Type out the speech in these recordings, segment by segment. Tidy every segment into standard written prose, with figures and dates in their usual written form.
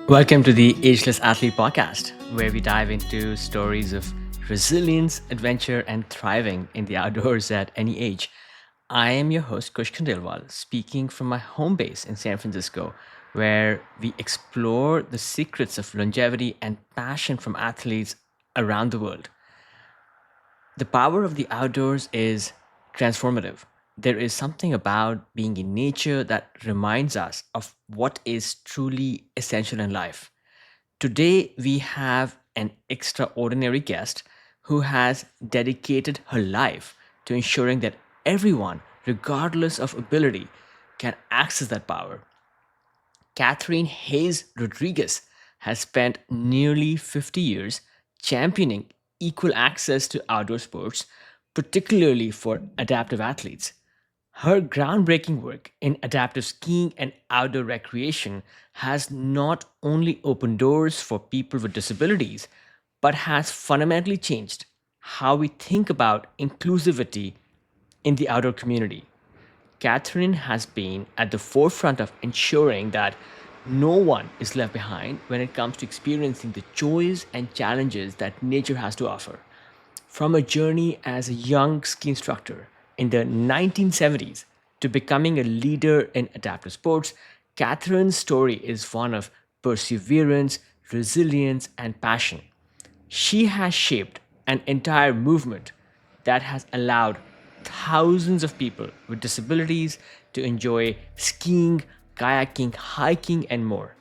Welcome to the Ageless Athlete Podcast, where we dive into stories of resilience, adventure, and thriving in the outdoors at any age. I am your host, Kush Khandelwal, speaking from my home base in San Francisco, where we explore the secrets of longevity and passion from athletes around the world. The power of the outdoors is transformative. There is something about being in nature that reminds us of what is truly essential in life. Today, we have an extraordinary guest who has dedicated her life to ensuring that everyone, regardless of ability, can access that power. Katherine Hayes Rodriguez has spent nearly 50 years championing equal access to outdoor sports, particularly for adaptive athletes. Her groundbreaking work in adaptive skiing and outdoor recreation has not only opened doors for people with disabilities, but has fundamentally changed how we think about inclusivity in the outdoor community. Catherine has been at the forefront of ensuring that no one is left behind when it comes to experiencing the joys and challenges that nature has to offer. From a journey as a young ski instructor in the 1970s to becoming a leader in adaptive sports, Catherine's story is one of perseverance, resilience, and passion. She has shaped an entire movement that has allowed thousands of people with disabilities to enjoy skiing, kayaking, hiking, and more.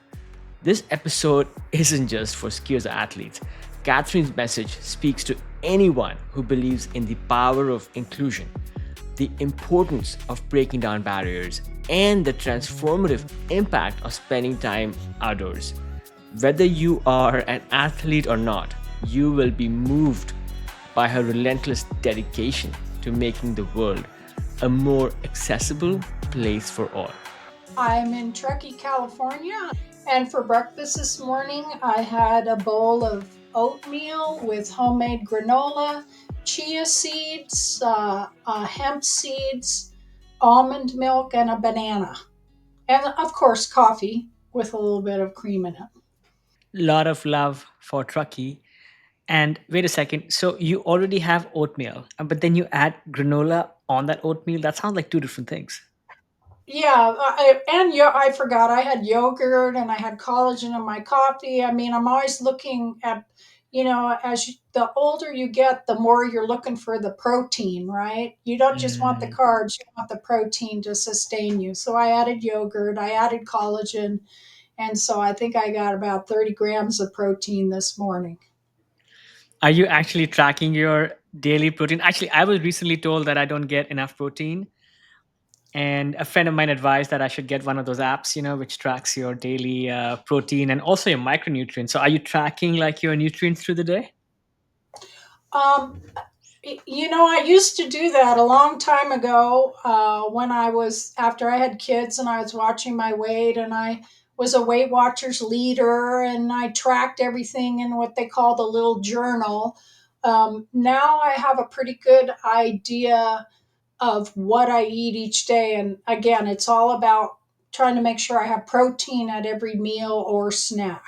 This episode isn't just for skiers or athletes. Catherine's message speaks to anyone who believes in the power of inclusion, the importance of breaking down barriers, and the transformative impact of spending time outdoors. Whether you are an athlete or not, you will be moved by her relentless dedication to making the world a more accessible place for all. I'm in Truckee, California, and for breakfast this morning, I had a bowl of oatmeal with homemade granola, chia seeds, hemp seeds, almond milk, and a banana. And of course, coffee with a little bit of cream in it. Lot of love for Truckee. And wait a second, so you already have oatmeal, but then you add granola on that oatmeal? That sounds like two different things. Yeah, I forgot I had yogurt and I had collagen in my coffee. I mean, I'm always looking at, the older you get, the more you're looking for the protein, right? You don't just want the Mm. carbs, you want the protein to sustain you. So I added yogurt, I added collagen, and so I think I got about 30 grams of protein this morning. Are you actually tracking your daily protein? Actually, I was recently told that I don't get enough protein, and a friend of mine advised that I should get one of those apps, which tracks your daily protein and also your micronutrients. So, are you tracking like your nutrients through the day? Um, I used to do that a long time ago when after I had kids and I was watching my weight and I was a Weight Watchers leader and I tracked everything in what they call the little journal. Now I have a pretty good idea of what I eat each day. And again, it's all about trying to make sure I have protein at every meal or snack.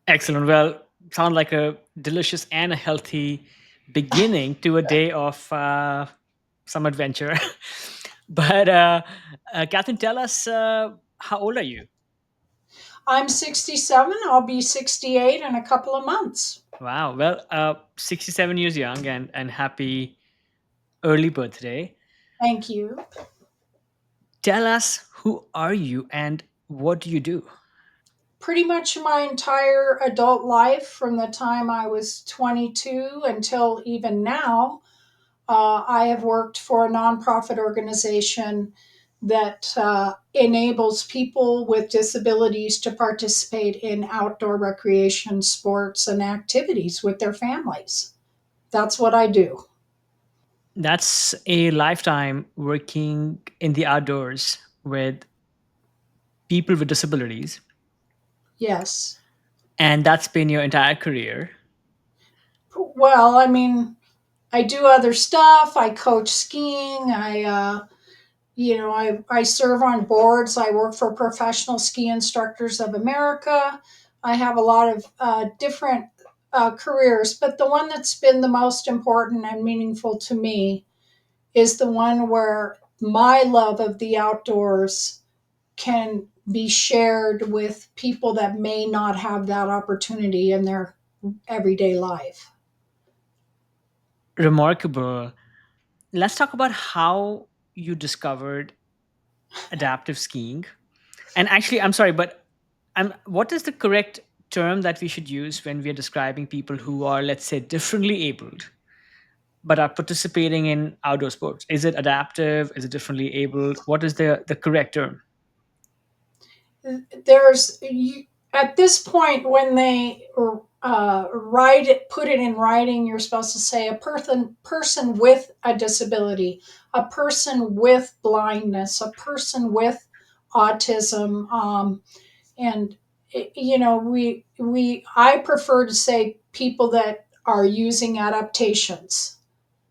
Excellent. Well, sound like a delicious and a healthy beginning to a day of some adventure. But Catherine, tell us, how old are you? I'm 67. I'll be 68 in a couple of months. Wow. Well, 67 years young, and happy early birthday. Thank you. Tell us, who are you and what do you do? Pretty much my entire adult life from the time I was 22 until even now, I have worked for a nonprofit organization that enables people with disabilities to participate in outdoor recreation, sports, and activities with their families. That's what I do. That's a lifetime working in the outdoors with people with disabilities, Yes. and that's been your entire career. Well, I mean, I do other stuff. I coach skiing. I serve on boards. I work for Professional Ski Instructors of America. I have a lot of different careers, but the one that's been the most important and meaningful to me is the one where my love of the outdoors can be shared with people that may not have that opportunity in their everyday life. Remarkable. Let's talk about how you discovered adaptive skiing. And actually, I'm sorry, but what is the correct term that we should use when we are describing people who are, let's say, differently abled but are participating in outdoor sports? Is it adaptive? Is it differently abled? What is the correct term? There's you, at this point when they write it, put it in writing, you're supposed to say a person with a disability, a person with blindness, a person with autism, and we I prefer to say people that are using adaptations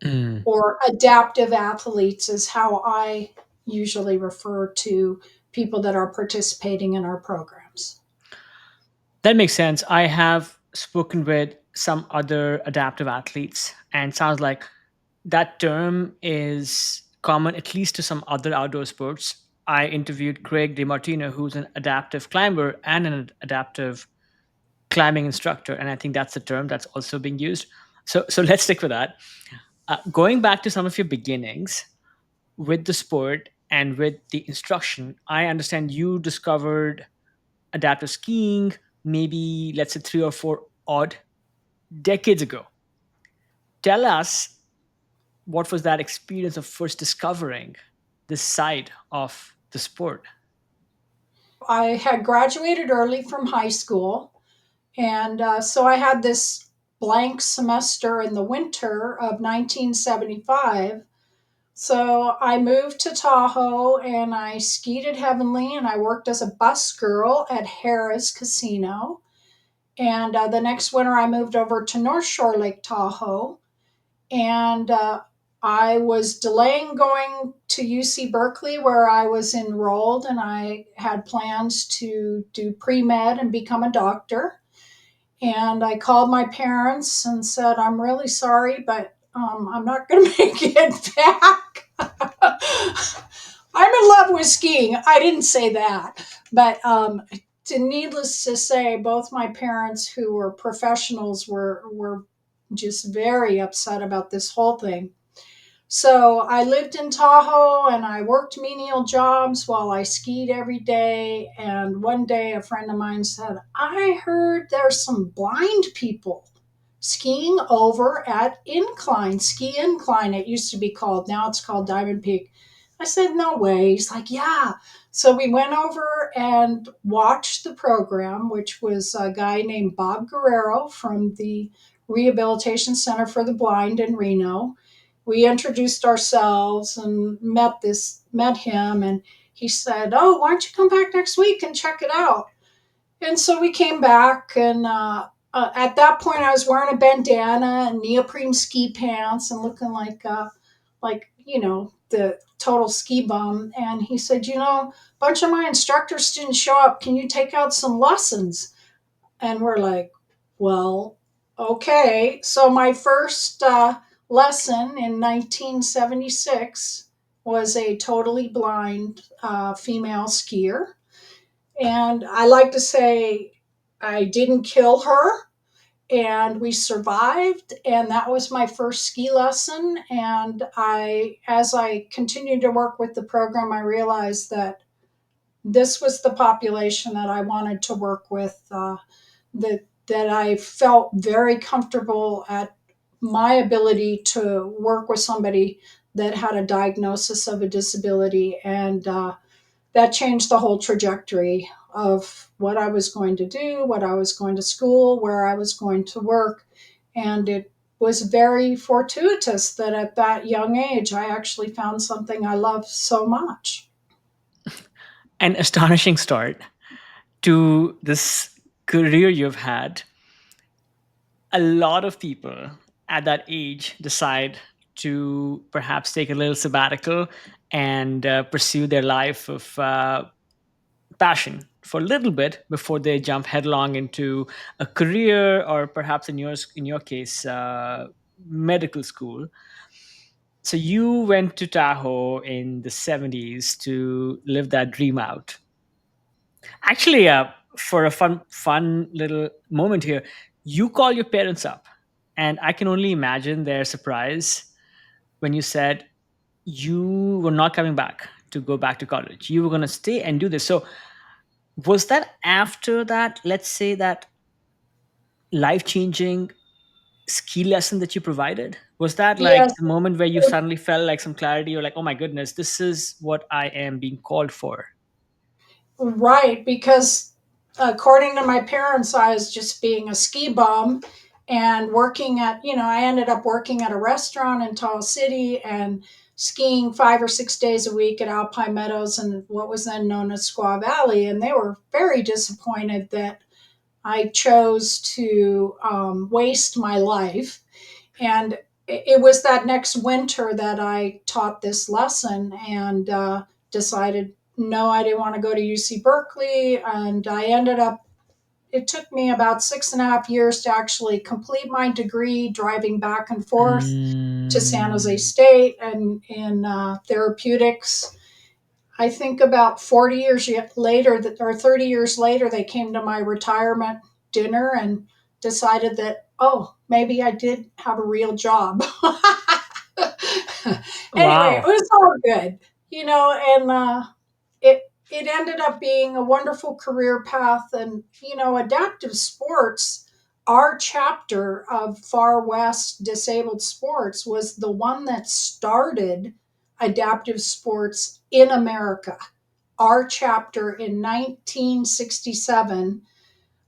Mm. or adaptive athletes is how I usually refer to people that are participating in our programs. That makes sense. I have spoken with some other adaptive athletes, and sounds like that term is common at least to some other outdoor sports. I interviewed Craig DeMartino, who's an adaptive climber and an adaptive climbing instructor, and I think that's the term that's also being used. So let's stick with that. Going back to some of your beginnings with the sport and with the instruction, I understand you discovered adaptive skiing maybe, let's say, 3 or 4 odd decades ago. Tell us, what was that experience of first discovering this side of the sport? I had graduated early from high school, and so I had this blank semester in the winter of 1975. So I moved to Tahoe and I skied at Heavenly and I worked as a bus girl at Harrah's Casino. And the next winter I moved over to North Shore Lake Tahoe, and I was delaying going to UC Berkeley where I was enrolled, and I had plans to do pre med and become a doctor. And I called my parents and said, I'm really sorry, but I'm not going to make it back. I'm in love with skiing. I didn't say that, but needless to say, both my parents, who were professionals, were just very upset about this whole thing. So I lived in Tahoe and I worked menial jobs while I skied every day. And one day a friend of mine said, I heard there's some blind people skiing over at Incline, Ski Incline, it used to be called. Now it's called Diamond Peak. I said, no way. He's like, yeah. So we went over and watched the program, which was a guy named Bob Guerrero from the Rehabilitation Center for the Blind in Reno. We introduced ourselves and met him, and he said, oh, why don't you come back next week and check it out? And so we came back, and at that point I was wearing a bandana and neoprene ski pants and looking like the total ski bum. And he said, a bunch of my instructors didn't show up, can you take out some lessons? And we're like, well, okay. So my first lesson in 1976 was a totally blind female skier. And I like to say I didn't kill her, and we survived, and that was my first ski lesson. And as I continued to work with the program, I realized that this was the population that I wanted to work with, that I felt very comfortable at my ability to work with somebody that had a diagnosis of a disability. And that changed the whole trajectory of what I was going to do, what I was going to school, where I was going to work. And it was very fortuitous that at that young age, I actually found something I love so much. An astonishing start to this career you've had. A lot of people at that age decide to perhaps take a little sabbatical and pursue their life of passion for a little bit before they jump headlong into a career, or perhaps in your case, medical school. So you went to Tahoe in the 70s to live that dream out. Actually, for a fun little moment here, you call your parents up, and I can only imagine their surprise when you said you were not coming back to go back to college. You were going to stay and do this. So was that after that, let's say, that life changing ski lesson that you provided? Was that like Yes, the moment where you suddenly felt like some clarity? You're like, oh my goodness, this is what I am being called for. right, because according to my parents, I was just being a ski bum and working at, I ended up working at a restaurant in Tahoe City and skiing 5 or 6 days a week at Alpine Meadows and what was then known as Squaw Valley. And they were very disappointed that I chose to waste my life. And it was that next winter that I taught this lesson and decided no, I didn't want to go to UC Berkeley. And I ended up, it took me about 6.5 years to actually complete my degree, driving back and forth to San Jose Mm. State and in therapeutics. I think about 40 years later, or 30 years later, they came to my retirement dinner and decided that, oh, maybe I did have a real job. Anyway, it Wow. was all good, and it ended up being a wonderful career path. And, adaptive sports, our chapter of Far West Disabled Sports was the one that started adaptive sports in America. Our chapter in 1967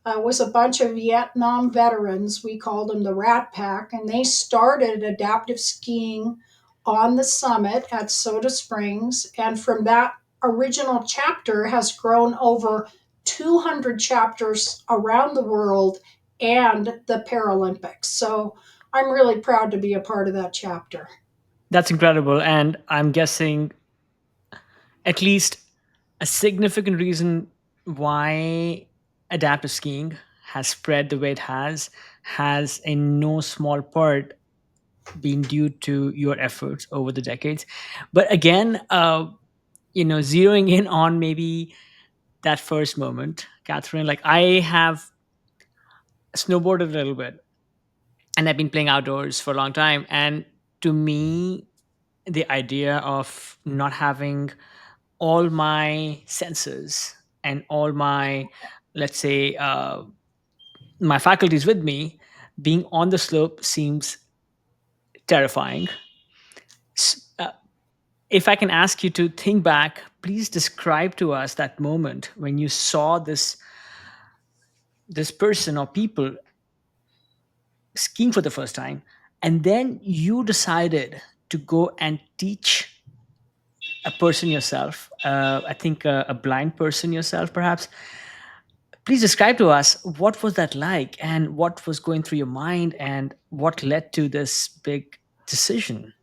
was a bunch of Vietnam veterans. We called them the Rat Pack, and they started adaptive skiing on the summit at Soda Springs. And from that original chapter has grown over 200 chapters around the world and the Paralympics. So I'm really proud to be a part of that chapter. That's incredible. And I'm guessing at least a significant reason why adaptive skiing has spread the way it has in no small part been due to your efforts over the decades. But again, zeroing in on maybe that first moment, Catherine, like I have snowboarded a little bit and I've been playing outdoors for a long time. And to me, the idea of not having all my senses and all my, let's say, my faculties with me, being on the slope seems terrifying. If I can ask you to think back, please describe to us that moment when you saw this person or people skiing for the first time, and then you decided to go and teach a person yourself. I think a blind person yourself, perhaps. Please describe to us what was that like, and what was going through your mind, and what led to this big decision.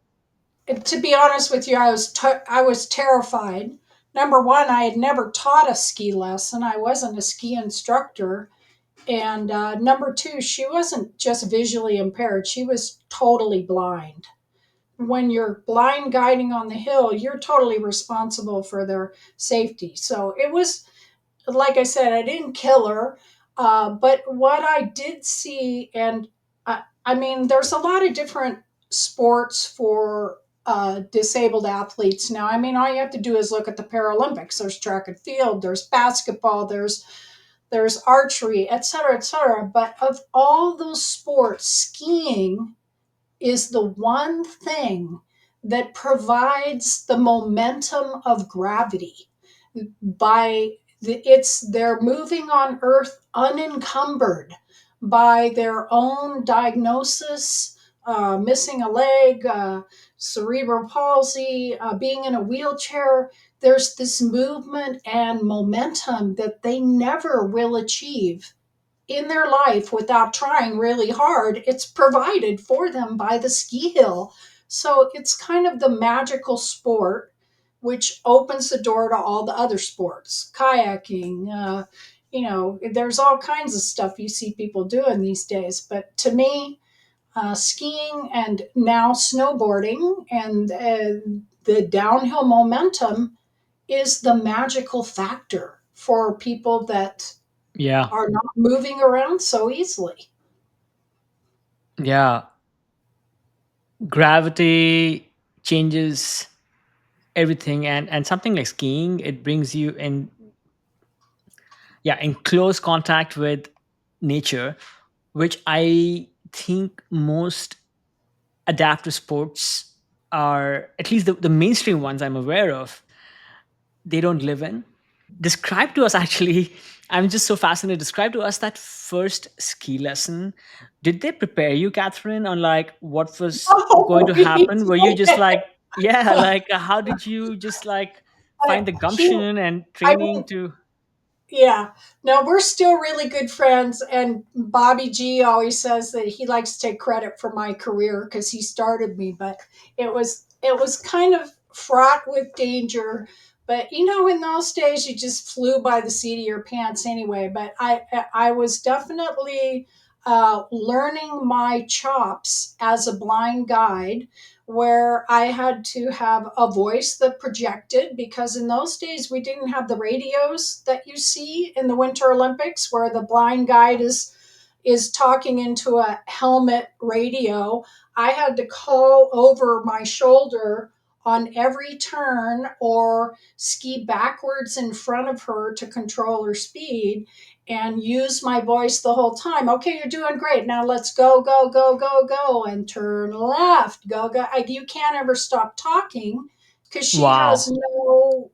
To be honest with you, I was terrified. Number one, I had never taught a ski lesson. I wasn't a ski instructor. And number two, she wasn't just visually impaired, she was totally blind. When you're blind guiding on the hill, you're totally responsible for their safety. So it was, like I said, I didn't kill her. But what I did see, and I mean, there's a lot of different sports for disabled athletes now. I mean, all you have to do is look at the Paralympics. There's track and field, there's basketball, there's archery, et cetera, et cetera. But of all those sports, skiing is the one thing that provides the momentum of gravity by they're moving on earth unencumbered by their own diagnosis, missing a leg, cerebral palsy, being in a wheelchair. There's this movement and momentum that they never will achieve in their life without trying really hard. It's provided for them by the ski hill. So it's kind of the magical sport, which opens the door to all the other sports, kayaking. There's all kinds of stuff you see people doing these days. But to me, skiing and now snowboarding and the downhill momentum is the magical factor for people that Yeah. are not moving around so easily. Yeah. Gravity changes everything, and something like skiing, it brings you in, yeah, in close contact with nature, which I think most adaptive sports are, at least the mainstream ones I'm aware of, they don't live in. Describe to us, actually, I'm just so fascinated. Describe to us that first ski lesson. Did they prepare you, Catherine, on like what was going Oh, to happen? Were you just yeah. like, yeah, like how did you just like find the He, gumption and I training mean, to? yeah. No, we're still really good friends. And Bobby G always says that he likes to take credit for my career because he started me. But it was kind of fraught with danger. But in those days, you just flew by the seat of your pants anyway. But I was definitely learning my chops as a blind guide, where I had to have a voice that projected, because in those days we didn't have the radios that you see in the Winter Olympics where the blind guide is talking into a helmet radio. I had to call over my shoulder on every turn or ski backwards in front of her to control her speed and use my voice the whole time. Okay, you're doing great. Now let's go, go, go, go, go, and turn left. Go, go. You can't ever stop talking because she has Wow.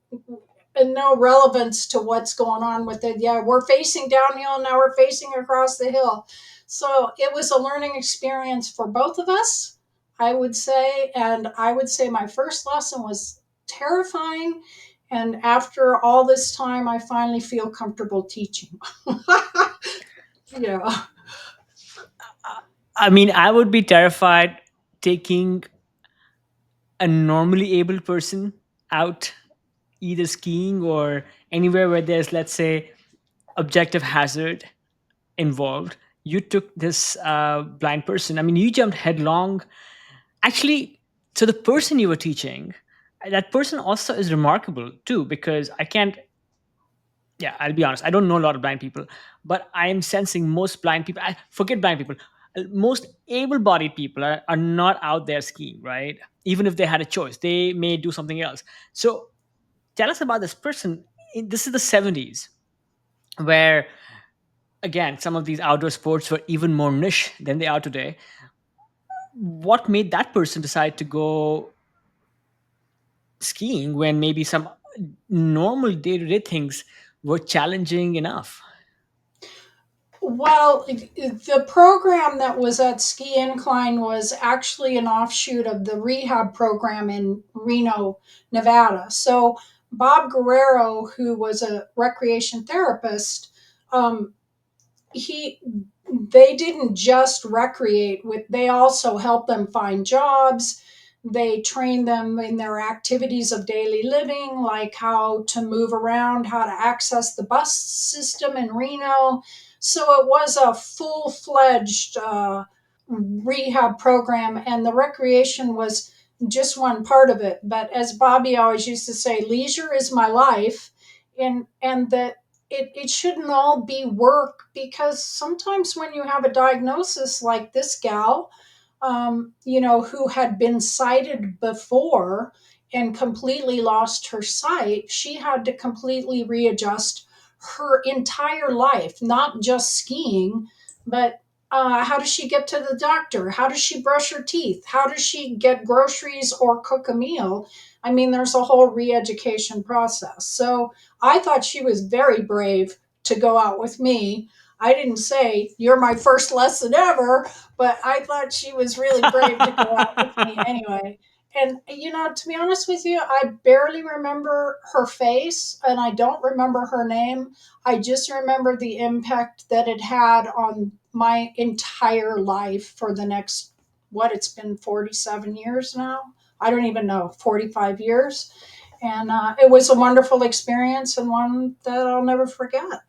no relevance to what's going on with it. Yeah, we're facing downhill now. We're facing across the hill. So it was a learning experience for both of us, I would say. And I would say my first lesson was terrifying. And after all this time, I finally feel comfortable teaching. Yeah. I mean, I would be terrified taking a normally able person out, either skiing or anywhere where there's, let's say, objective hazard involved. You took this blind person. I mean, you jumped headlong. Actually, so the person you were teaching, that person also is remarkable too, because I can't, yeah, I'll be honest, I don't know a lot of blind people, but I'm sensing most blind people, I forget blind people, most able bodied people are not out there skiing, right? Even if they had a choice, they may do something else. So tell us about this person. This is the 70s, where again, some of these outdoor sports were even more niche than they are today. What made that person decide to go skiing when maybe some normal day-to-day things were challenging enough? Well, the program that was at Ski Incline was actually an offshoot of the rehab program in Reno, Nevada. So Bob Guerrero, who was a recreation therapist, um, he they didn't just recreate with, they also helped them find jobs. They trained them in their activities of daily living, like how to move around, how to access the bus system in Reno. So it was a full-fledged rehab program, and the recreation was just one part of it. But as Bobby always used to say, leisure is my life. And that it shouldn't all be work, because sometimes when you have a diagnosis like this gal, who had been sighted before and completely lost her sight, she had to completely readjust her entire life, not just skiing, but how does she get to the doctor? How does she brush her teeth? How does she get groceries or cook a meal? I mean, there's a whole re education process. So I thought she was very brave to go out with me. I didn't say, you're my first lesson ever, but I thought she was really brave to go out with me anyway. And, to be honest with you, I barely remember her face and I don't remember her name. I just remember the impact that it had on my entire life for the next. what it's been 47 years now. I don't even know, 45 years. And it was a wonderful experience and one that I'll never forget.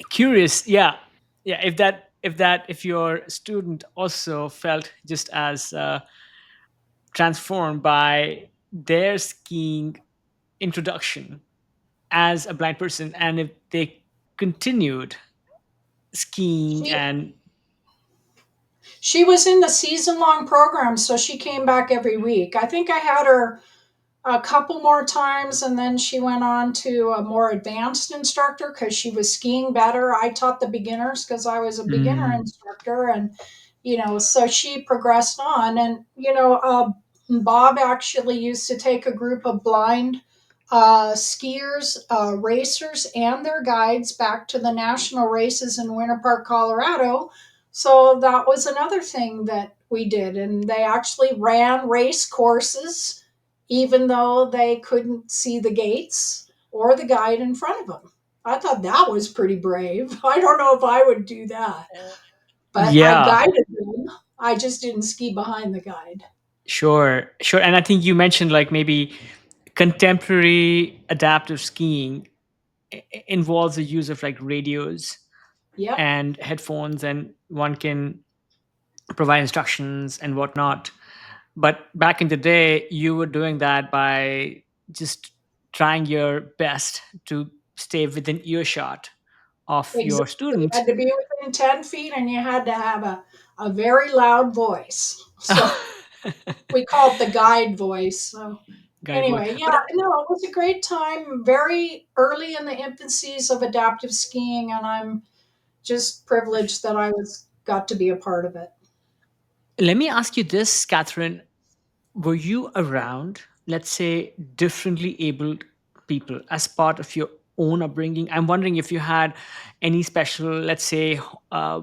Curious, yeah, yeah. If your student also felt just as transformed by their skiing introduction as a blind person, and if they continued skiing She and she was in the season long program, so she came back every week. I think I had her a couple more times, and then she went on to a more advanced instructor because she was skiing better. I taught the beginners because I was a beginner mm, instructor, and so she progressed on. And Bob actually used to take a group of blind skiers, racers, and their guides back to the national races in Winter Park, Colorado. So that was another thing that we did, and they actually ran race courses even though they couldn't see the gates or the guide in front of them. I thought that was pretty brave. I don't know if I would do that, but I yeah, guided them. I just didn't ski behind the guide. sure, sure. And I think you mentioned like maybe contemporary adaptive skiing involves the use of like radios Yep, and headphones, and one can provide instructions and whatnot. But back in the day, you were doing that by just trying your best to stay within earshot of exactly. your You student. had to be within 10 feet and you had to have a very loud voice. So we call it the guide voice. So Guide voice. anyway, yeah, But no, it was a great time, very early in the infancies of adaptive skiing, and I'm just privileged that I was got to be a part of it. let me ask you this, Catherine. Were you around, let's say, differently abled people as part of your own upbringing? I'm wondering if you had any special, let's say, uh,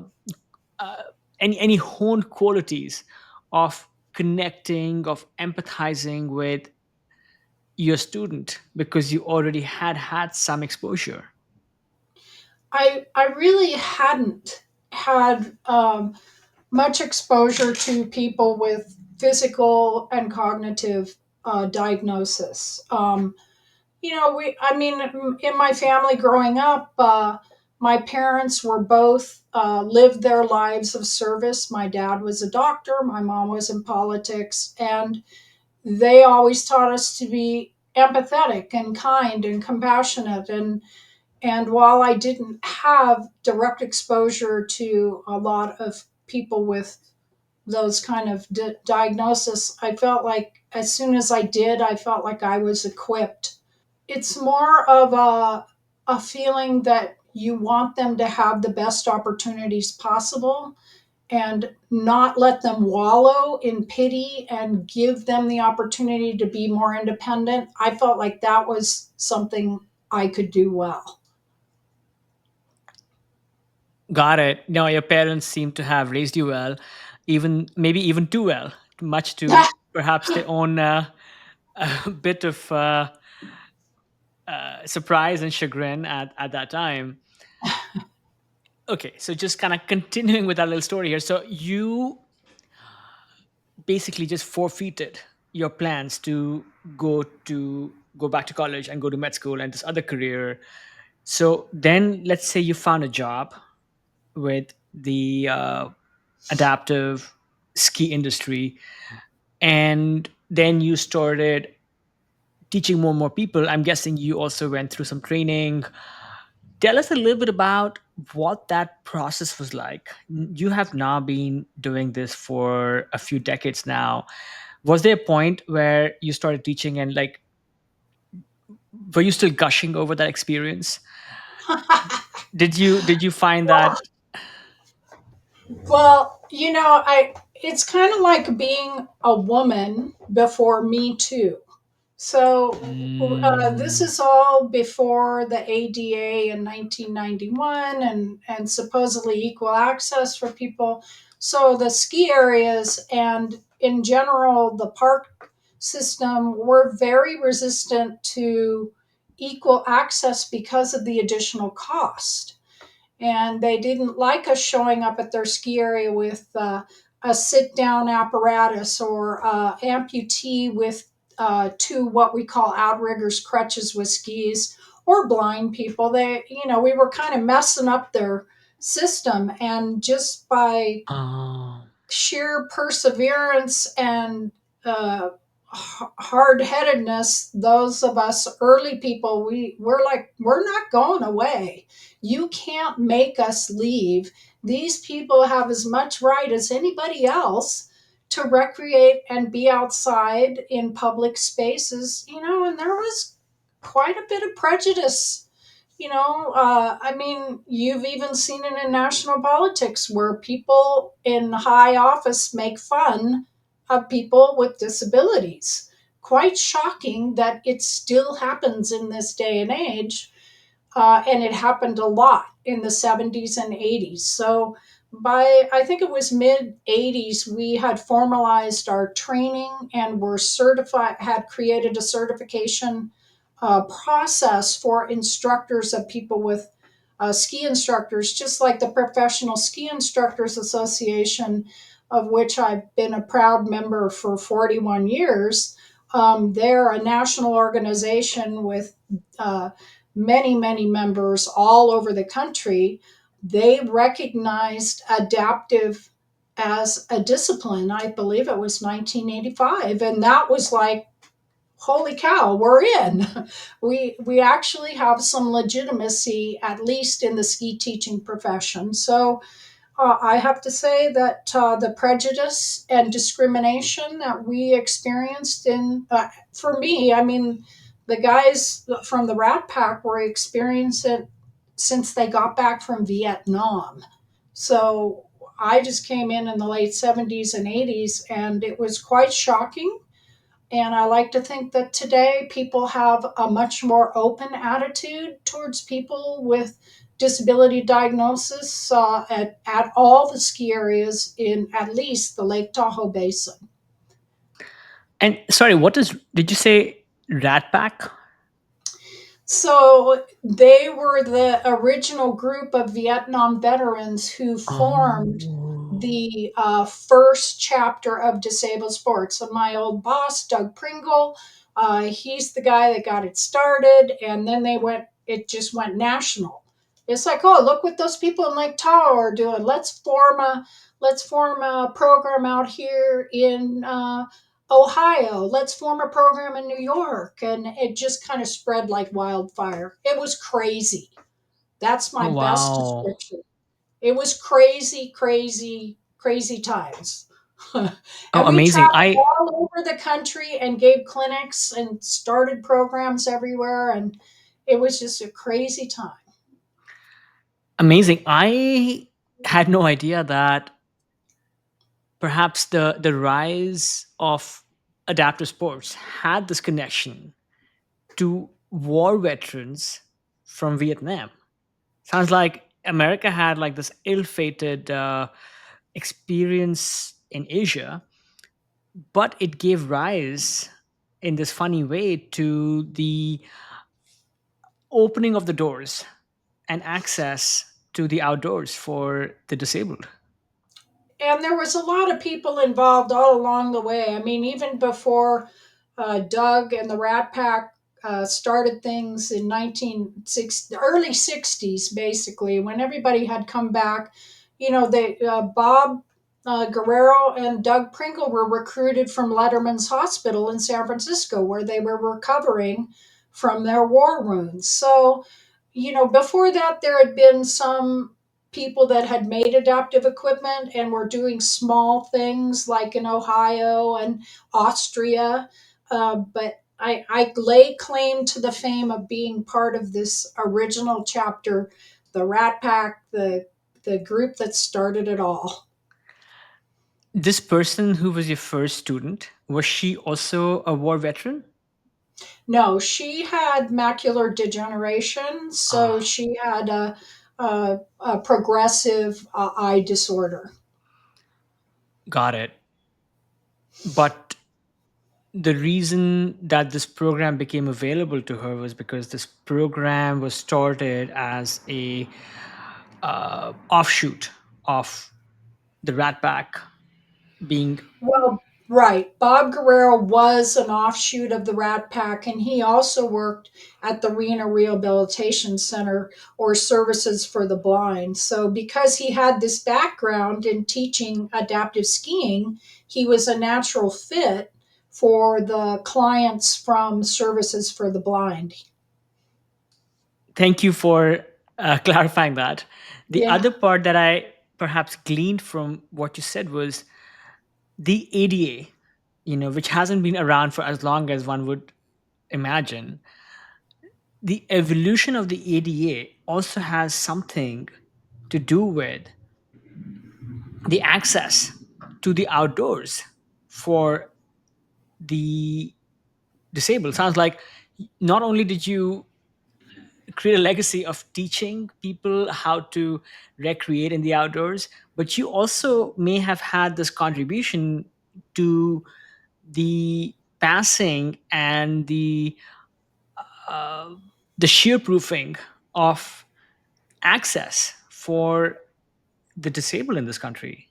uh, any honed qualities of connecting, of empathizing with your student because you already had some exposure. I really hadn't had much exposure to people with physical and cognitive diagnosis. I mean, in my family growing up, my parents were both lived their lives of service. My dad was a doctor, my mom was in politics, and they always taught us to be empathetic and kind and compassionate. And while I didn't have direct exposure to a lot of people with those kind of diagnosis, I felt like as soon as I did, I felt like I was equipped. It's more of a feeling that you want them to have the best opportunities possible and not let them wallow in pity and give them the opportunity to be more independent. I felt like that was something I could do well. Got it. No, your parents seem to have raised you well, even maybe even too well, much to perhaps their own a bit of surprise and chagrin at that time. Okay, so just kind of continuing with our little story here. So you basically just forfeited your plans to go back to college and go to med school and this other career. So then, let's say you found a job with the adaptive ski industry, and then you started teaching more and more people. I'm guessing you also went through some training. Tell us a little bit about what that process was like. You have now been doing this for a few decades now. Was there a point where you started teaching and like were you still gushing over that experience? Did you find that Well, I it's kind of like being a woman before Me Too. So this mm, is all before the ADA in 1991 and supposedly equal access for people. So the ski areas and in general the park system were very resistant to equal access because of the additional cost, and they didn't like us showing up at their ski area with a sit down apparatus or amputee with two what we call outriggers crutches with skis or blind people. We were kind of messing up their system. And just by Oh. sheer perseverance and hard headedness, those of us early people, we're like, we're not going away. You can't make us leave. These people have as much right as anybody else to recreate and be outside in public spaces, and there was quite a bit of prejudice. I mean, you've even seen it in national politics where people in high office make fun of people with disabilities. Quite shocking that it still happens in this day and age, and it happened a lot in the 70s and 80s. So by I think it was mid 80s, we had formalized our training and were certified, had created a certification process for instructors of people with ski instructors, just like the Professional Ski Instructors Association, of which I've been a proud member for 41 years. They're a national organization with many, many members all over the country. They recognized adaptive as a discipline. I believe it was 1985. And that was like, holy cow, we're in. We actually have some legitimacy, at least in the ski teaching profession. So I have to say that the prejudice and discrimination that we experienced for me, I mean, the guys from the Rat Pack were experiencing it since they got back from Vietnam. So I just came in the late 70s and 80s, and it was quite shocking. And I like to think that today people have a much more open attitude towards people with disability diagnosis at all the ski areas in at least the Lake Tahoe Basin. And sorry, did you say Rat Pack? So they were the original group of Vietnam veterans who formed Oh. the first chapter of disabled sports. So my old boss, Doug Pringle, he's the guy that got it started, and then it just went national. It's like, oh, look what those people in Lake Tahoe are doing. Let's form a program out here in Ohio. Let's form a program in New York. And it just kind of spread like wildfire. It was crazy. That's my Oh, best wow. description. It was crazy, crazy, crazy times. Oh, And we amazing. traveled all over the country and gave clinics and started programs everywhere. And it was just a crazy time. Amazing. I had no idea that perhaps the rise of adaptive sports had this connection to war veterans from Vietnam. Sounds like America had like this ill-fated experience in Asia, but it gave rise in this funny way to the opening of the doors and access to the outdoors for the disabled. And there was a lot of people involved all along the way. I mean, even before Doug and the Rat Pack started things in 1960, early 60s, basically, when everybody had come back. Bob Guerrero and Doug Pringle were recruited from Letterman's Hospital in San Francisco, where they were recovering from their war wounds. So, before that, there had been some people that had made adaptive equipment and were doing small things like in Ohio and Austria. But I lay claim to the fame of being part of this original chapter, the Rat Pack, the group that started it all. This person who was your first student, was she also a war veteran? No, she had macular degeneration, so Ah, she had a progressive eye disorder. got it. But the reason that this program became available to her was because this program was started as a offshoot of the Rat Pack. being. Well, right. Bob Guerrero was an offshoot of the Rat Pack, and he also worked at the Rena Rehabilitation Center or Services for the Blind. So, because he had this background in teaching adaptive skiing, he was a natural fit for the clients from Services for the Blind. Thank you for clarifying that. The Yeah. other part that I perhaps gleaned from what you said was the ADA, which hasn't been around for as long as one would imagine. The evolution of the ADA also has something to do with the access to the outdoors for the disabled. Sounds like not only did you create a legacy of teaching people how to recreate in the outdoors, but you also may have had this contribution to the passing and uh, the sheer proofing of access for the disabled in this country.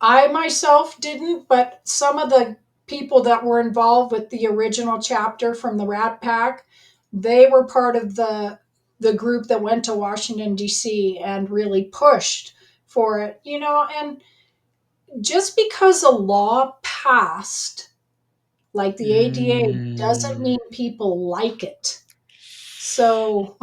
I myself didn't, but some of the people that were involved with the original chapter from the Rat Pack, they were part of the group that went to Washington D.C. and really pushed for it. And just because a law passed, like the ADA, doesn't Mm, mean people like it. So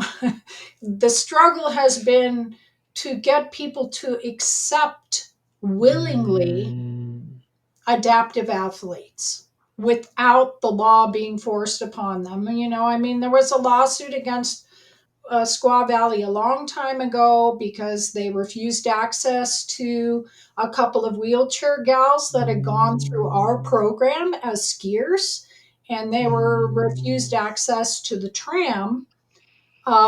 the struggle has been to get people to accept willingly mm, adaptive athletes without the law being forced upon them. I mean, there was a lawsuit against Squaw Valley a long time ago because they refused access to a couple of wheelchair gals that had gone through our mm, program as skiers, and they were refused mm. access to the tram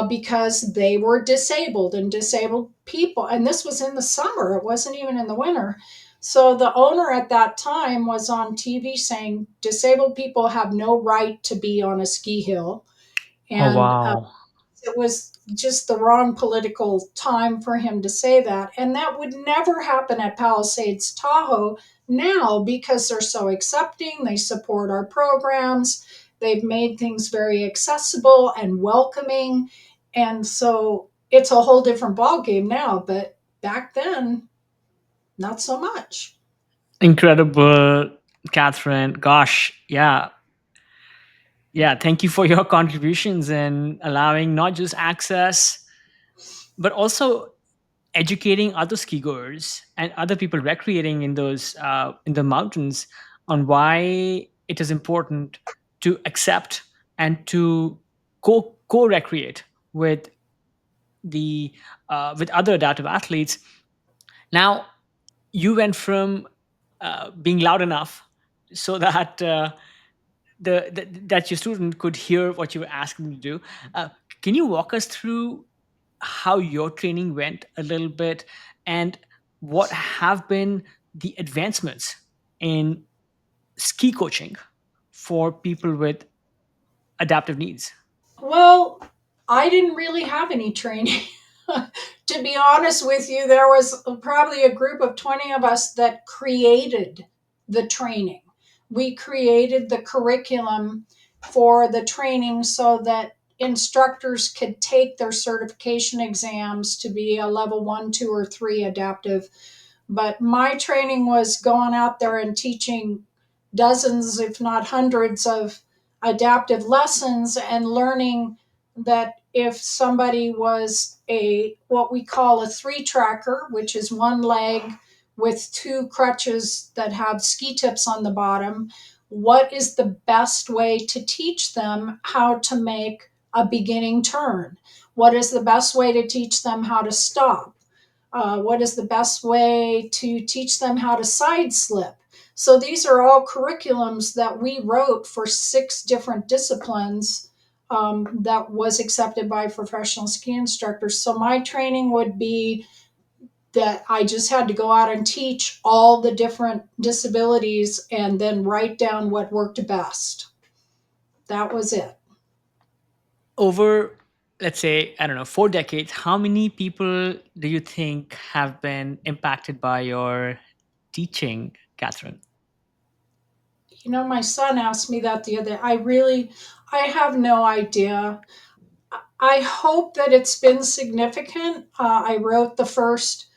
because they were disabled and disabled people. And this was in the summer, it wasn't even in the winter. So the owner at that time was on TV saying disabled people have no right to be on a ski hill. Oh, And wow. it was just the wrong political time for him to say that. And that would never happen at Palisades Tahoe now because they're so accepting. They support our programs. They've made things very accessible and welcoming. And so it's a whole different ballgame now. But back then, not so much. Incredible, Catherine. Gosh, yeah. Yeah, thank you for your contributions and allowing not just access, but also educating other skigoers and other people recreating in those in the mountains on why it is important to accept and to co recreate with the with other adaptive athletes. Now, you went from being loud enough so that that your student could hear what you were asking them to do. Uh, can you walk us through how your training went a little bit and what have been the advancements in ski coaching for people with adaptive needs? Well, I didn't really have any training. To be honest with you, there was probably a group of 20 of us that created the training. We created the curriculum for the training so that instructors could take their certification exams to be a level one, two, or three adaptive. But my training was going out there and teaching dozens, if not hundreds, of adaptive lessons and learning that if somebody was a what we call a three tracker, which is one leg with two crutches that have ski tips on the bottom, what is the best way to teach them how to make a beginning turn? What is the best way to teach them how to stop? What is the best way to teach them how to side slip? So these are all curriculums that we wrote for six different disciplines that was accepted by professional ski instructors. So my training would be that I just had to go out and teach all the different disabilities and then write down what worked best. That was it. Over, let's say, I don't know, 4 decades, how many people do you think have been impacted by your teaching, Catherine? My son asked me that the other. I have no idea. I hope that it's been significant. I wrote the first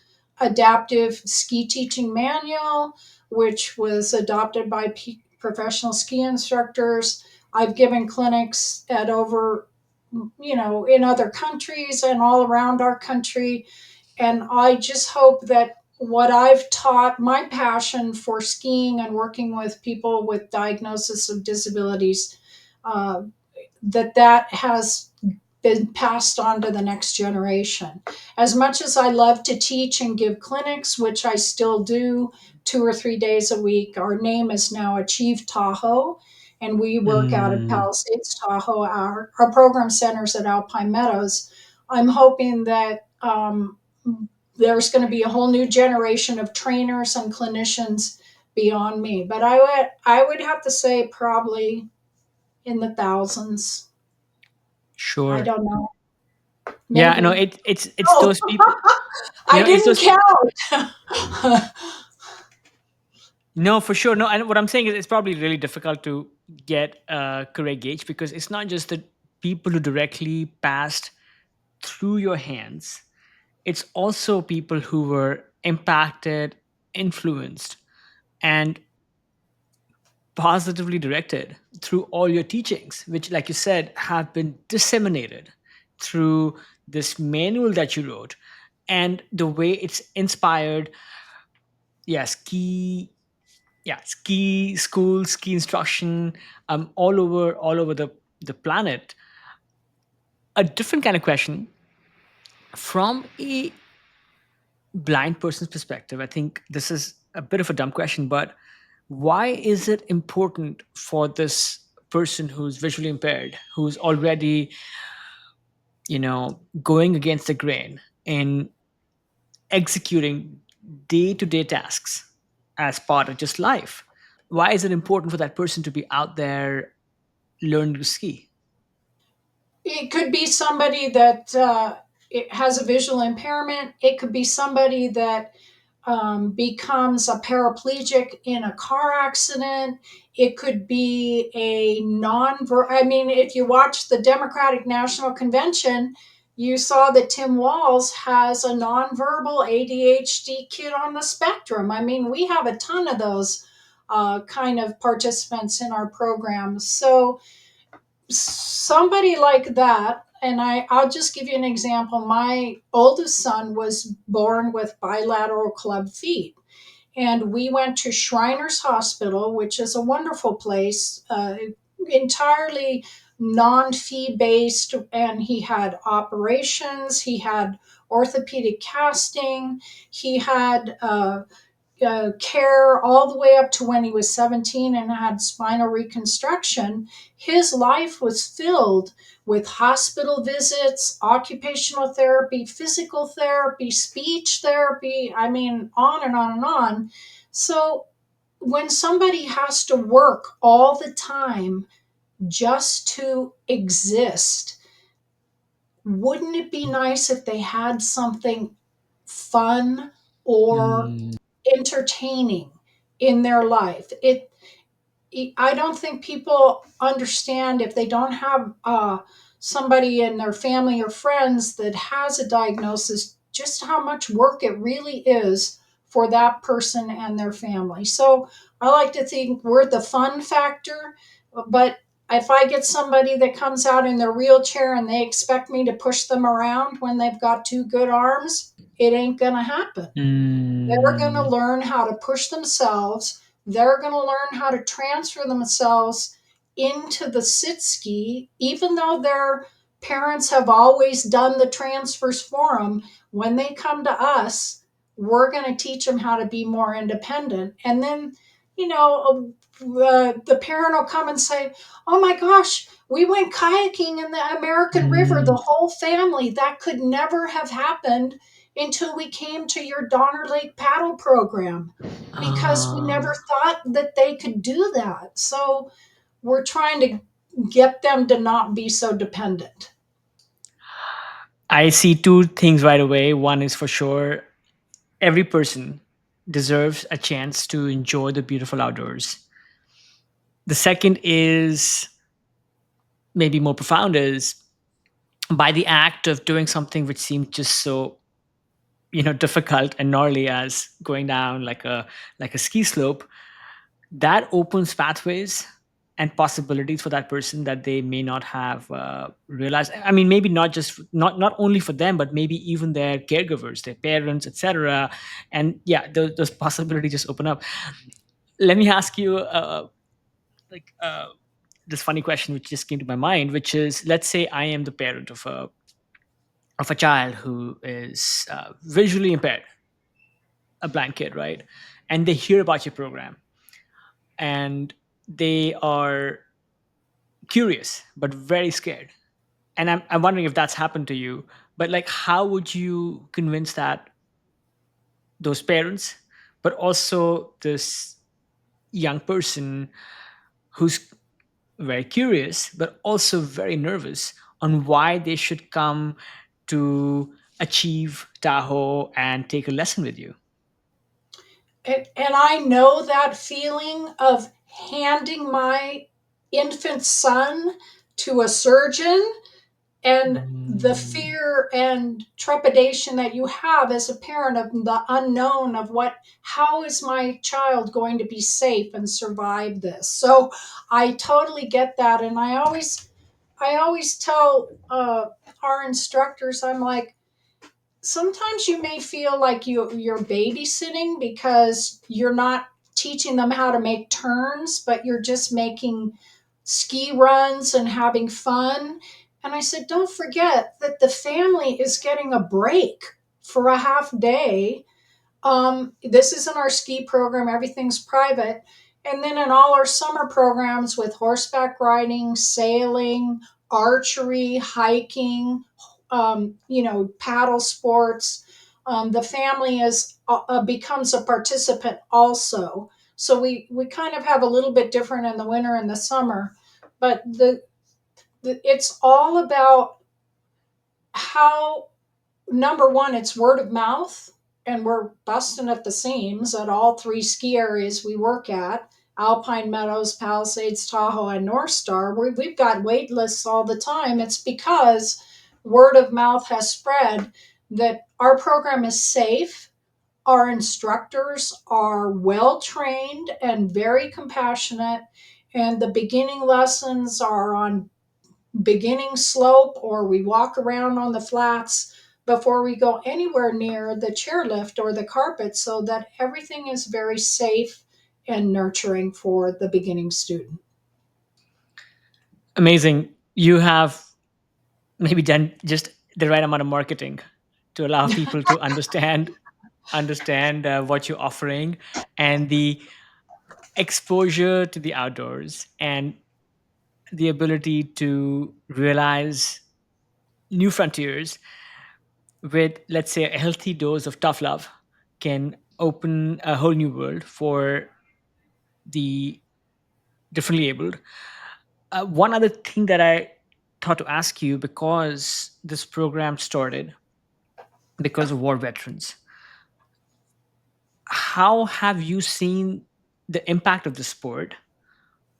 adaptive ski teaching manual, which was adopted by professional ski instructors. I've given clinics at over, in other countries and all around our country. And I just hope that what I've taught, my passion for skiing and working with people with diagnosis of disabilities, uh, that has been passed on to the next generation. As much as I love to teach and give clinics, which I still do 2 or 3 days a week, our name is now Achieve Tahoe, and we work out of Mm, Palisades, Tahoe. Our program centers at Alpine Meadows. I'm hoping that there's going to be a whole new generation of trainers and clinicians beyond me. But I would have to say probably in the thousands. I sure. don't know. Yeah, no, Maybe. it's Oh, those people. I It's didn't those. count. No, for sure. No, and what I'm saying is it's probably really difficult to get a correct gauge because it's not just the people who directly passed through your hands, it's also people who were impacted, influenced, and positively directed through all your teachings, which, like you said, have been disseminated through this manual that you wrote and the way it's inspired, yeah, ski school, ski instruction, all over the planet. A different kind of question from a blind person's perspective. I think this is a bit of a dumb question, but why is it important for this person who's visually impaired, who's already, going against the grain in executing day-to-day tasks as part of just life? Why is it important for that person to be out there learning to ski? It could be somebody that it has a visual impairment. It could be somebody that becomes a paraplegic in a car accident. It could be a I mean, if you watch the Democratic National Convention, you saw that Tim Walz has a nonverbal ADHD kid on the spectrum. I mean, we have a ton of those kind of participants in our programs. So somebody like that, and I'll just give you an example. My oldest son was born with bilateral club feet, and we went to Shriners Hospital, which is a wonderful place, entirely non-fee based, and he had operations, he had orthopedic casting, he had care all the way up to when he was 17 and had spinal reconstruction. His life was filled with hospital visits, occupational therapy, physical therapy, speech therapy. I mean, on and on and on. So when somebody has to work all the time just to exist, wouldn't it be nice if they had something fun or Mm, entertaining in their life? I don't think people understand if they don't have somebody in their family or friends that has a diagnosis, just how much work it really is for that person and their family. So I like to think we're the fun factor, but if I get somebody that comes out in their wheelchair and they expect me to push them around when they've got two good arms, it ain't going to happen. They're going to mm, learn how to push themselves. They're going to learn how to transfer themselves into the sit ski, even though their parents have always done the transfers for them. When they come to us, we're going to teach them how to be more independent. And then, the parent will come and say, "Oh my gosh, we went kayaking in the American River, the mm. whole family. That could never have happened until we came to your Donner Lake paddle program because we never Ah, thought that they could do that." So we're trying to get them to not be so dependent. I see two things right away. One is for sure every person deserves a chance to enjoy the beautiful outdoors. The second is maybe more profound, is by the act of doing something which seemed just so difficult and gnarly as going down like a ski slope, that opens pathways and possibilities for that person that they may not have realized. I mean, maybe not only for them, but maybe even their caregivers, their parents, etc. And yeah, those possibilities just open up. Let me ask you like this funny question which just came to my mind, which is, let's say I am the parent of a child who is visually impaired, a blind kid, right? And they hear about your program, and they are curious but very scared. And I'm wondering if that's happened to you. But like, how would you convince that those parents, but also this young person who's very curious but also very nervous, on why they should come to achieve Tahoe and take a lesson with you? And I know that feeling of handing my infant son to a surgeon, and the Mm. fear and trepidation that you have as a parent of the unknown of what, how is my child going to be safe and survive this. So I totally get that. And I always tell our instructors, I'm like, sometimes you may feel like you're babysitting because you're not teaching them how to make turns, but you're just making ski runs and having fun. And I said, don't forget that the family is getting a break for a half day. This isn't our ski program, everything's private. And then in all our summer programs with horseback riding, sailing, archery, hiking, paddle sports, the family is becomes a participant also. So we kind of have a little bit different in the winter and the summer, but it's all about how, number one, it's word of mouth, and we're busting at the seams at all three ski areas we work at: Alpine Meadows, Palisades, Tahoe, and North Star. We've got wait lists all the time. It's because word of mouth has spread that our program is safe. Our instructors are well trained and very compassionate, and the beginning lessons are on beginning slope, or we walk around on the flats before we go anywhere near the chairlift or the carpet, so that everything is very safe and nurturing for the beginning student. Amazing. You have maybe done just the right amount of marketing to allow people to understand what you're offering, and the exposure to the outdoors, and the ability to realize new frontiers with, let's say, a healthy dose of tough love can open a whole new world for the differently abled. One other thing that I thought to ask you, because this program started because of war veterans, how have you seen the impact of the sport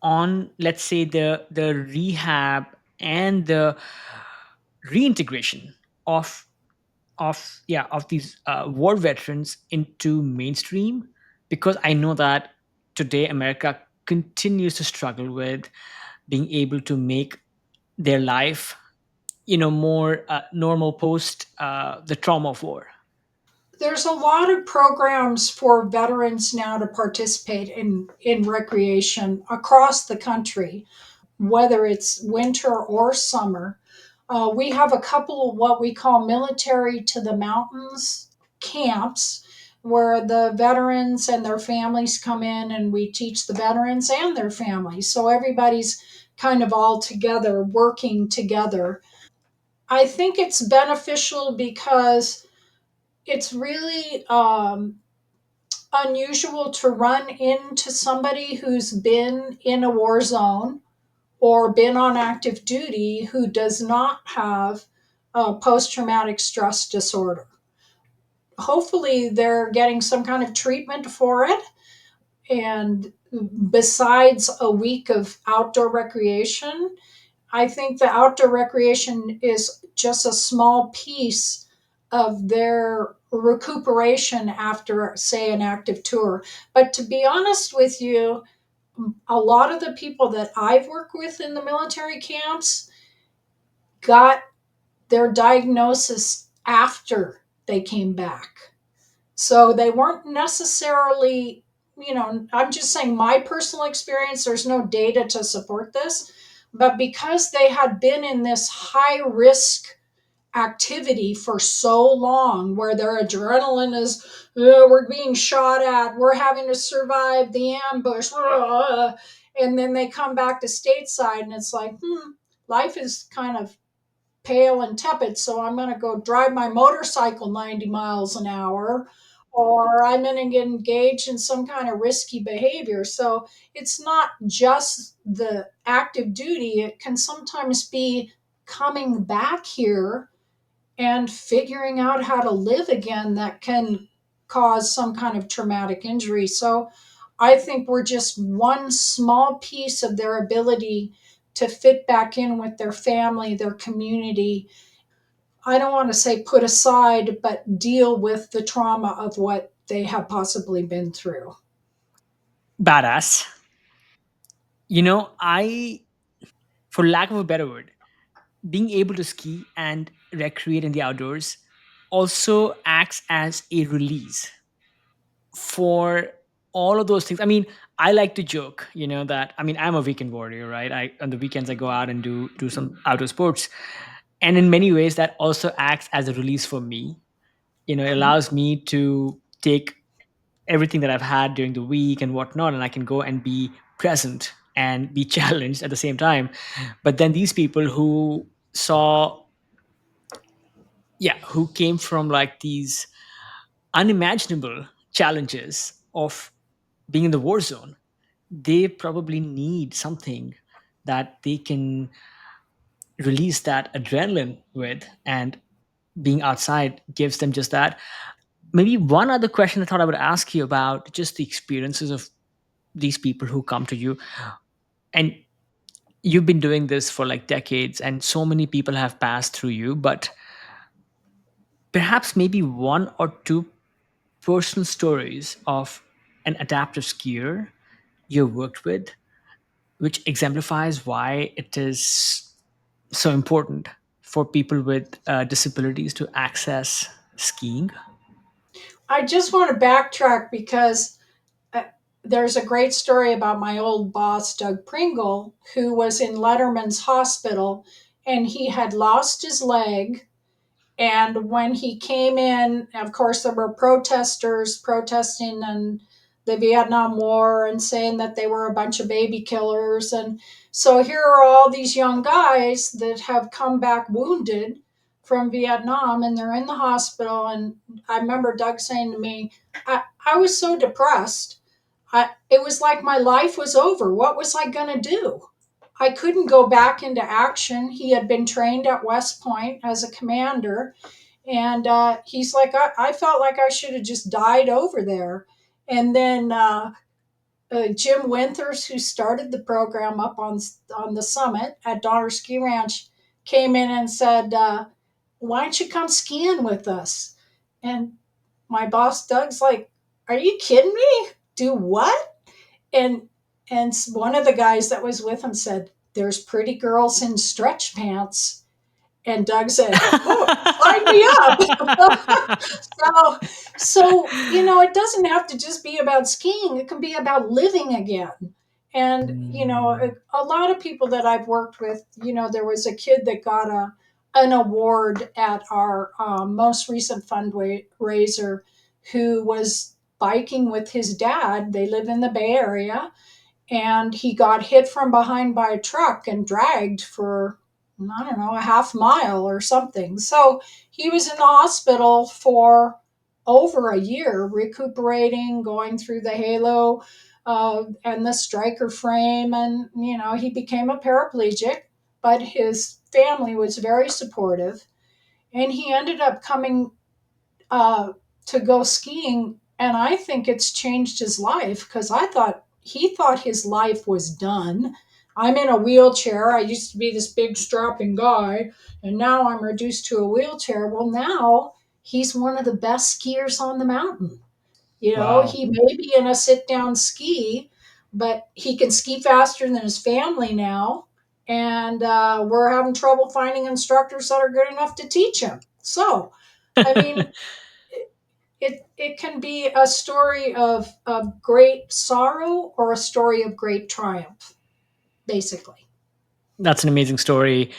on, let's say, the rehab and the reintegration of of these war veterans into mainstream? Because I know that today America continues to struggle with being able to make their life more normal post the trauma of war. There's a lot of programs for veterans now to participate in recreation across the country, whether it's winter or summer. We have a couple of what we call military to the mountains camps, where the veterans and their families come in, and we teach the veterans and their families. So everybody's kind of all together, working together. I think it's beneficial because it's really unusual to run into somebody who's been in a war zone or been on active duty who does not have post traumatic stress disorder, hopefully they're getting some kind of treatment for it. And besides a week of outdoor recreation, I think the outdoor recreation is just a small piece of their recuperation after, say, an active tour. But to be honest with you, a lot of the people that I've worked with in the military camps got their diagnosis after they came back. So they weren't necessarily, I'm just saying my personal experience, there's no data to support this, but because they had been in this high risk activity for so long where their adrenaline is, we're being shot at, we're having to survive the ambush, and then they come back to stateside and it's like, life is kind of pale and tepid, so I'm going to go drive my motorcycle 90 miles an hour, or I'm going to get engaged in some kind of risky behavior. So it's not just the active duty, it can sometimes be coming back here and figuring out how to live again that can cause some kind of traumatic injury. So I think we're just one small piece of their ability to fit back in with their family, their community. I don't want to say put aside, but deal with the trauma of what they have possibly been through. Badass. I, for lack of a better word, being able to ski and recreate in the outdoors also acts as a release for all of those things. I mean, I like to joke, that I'm a weekend warrior, right? I On the weekends I go out and do some outdoor sports. And in many ways that also acts as a release for me. It allows me to take everything that I've had during the week and whatnot, and I can go and be present and be challenged at the same time. But then these people who saw, yeah, who came from like these unimaginable challenges of being in the war zone, they probably need something that they can release that adrenaline with, and being outside gives them just that. Maybe one other question I thought I would ask you about just the experiences of these people who come to you. And you've been doing this for like decades, and so many people have passed through you, but perhaps maybe one or two personal stories of an adaptive skier you worked with, which exemplifies why it is so important for people with disabilities to access skiing. I just want to backtrack because uh, there's a great story about my old boss, Doug Pringle, who was in Letterman's hospital and he had lost his leg. And when he came in, of course, there were protesters protesting and the Vietnam War and saying that they were a bunch of baby killers. And so here are all these young guys that have come back wounded from Vietnam and they're in the hospital. And I remember Doug saying to me, I was so depressed. It was like my life was over. What was I going to do? I couldn't go back into action. He had been trained at West Point as a commander. And he's like, I felt like I should have just died over there. And then Jim Winters, who started the program up on the summit at Donner Ski Ranch, came in and said, "Why don't you come skiing with us?" And my boss Doug's like, "Are you kidding me? Do what?" And one of the guys that was with him said, "There's pretty girls in stretch pants." And Doug said, "Oh, sign me up." so, it doesn't have to just be about skiing. It can be about living again. And, Mm. a lot of people that I've worked with, there was a kid that got an award at our most recent fundraiser who was biking with his dad. They live in the Bay Area and he got hit from behind by a truck and dragged for, I don't know, a half mile or something. So he was in the hospital for over a year recuperating, going through the halo and the striker frame, and he became a paraplegic, but his family was very supportive, and he ended up coming to go skiing, and I think it's changed his life because I thought he thought his life was done. I'm in a wheelchair. I used to be this big strapping guy, and now I'm reduced to a wheelchair. Well, now he's one of the best skiers on the mountain. You know, Wow. he may be in a sit down ski, but he can ski faster than his family now. And we're having trouble finding instructors that are good enough to teach him. So, I mean, it can be a story of great sorrow or a story of great triumph, basically. That's an amazing story.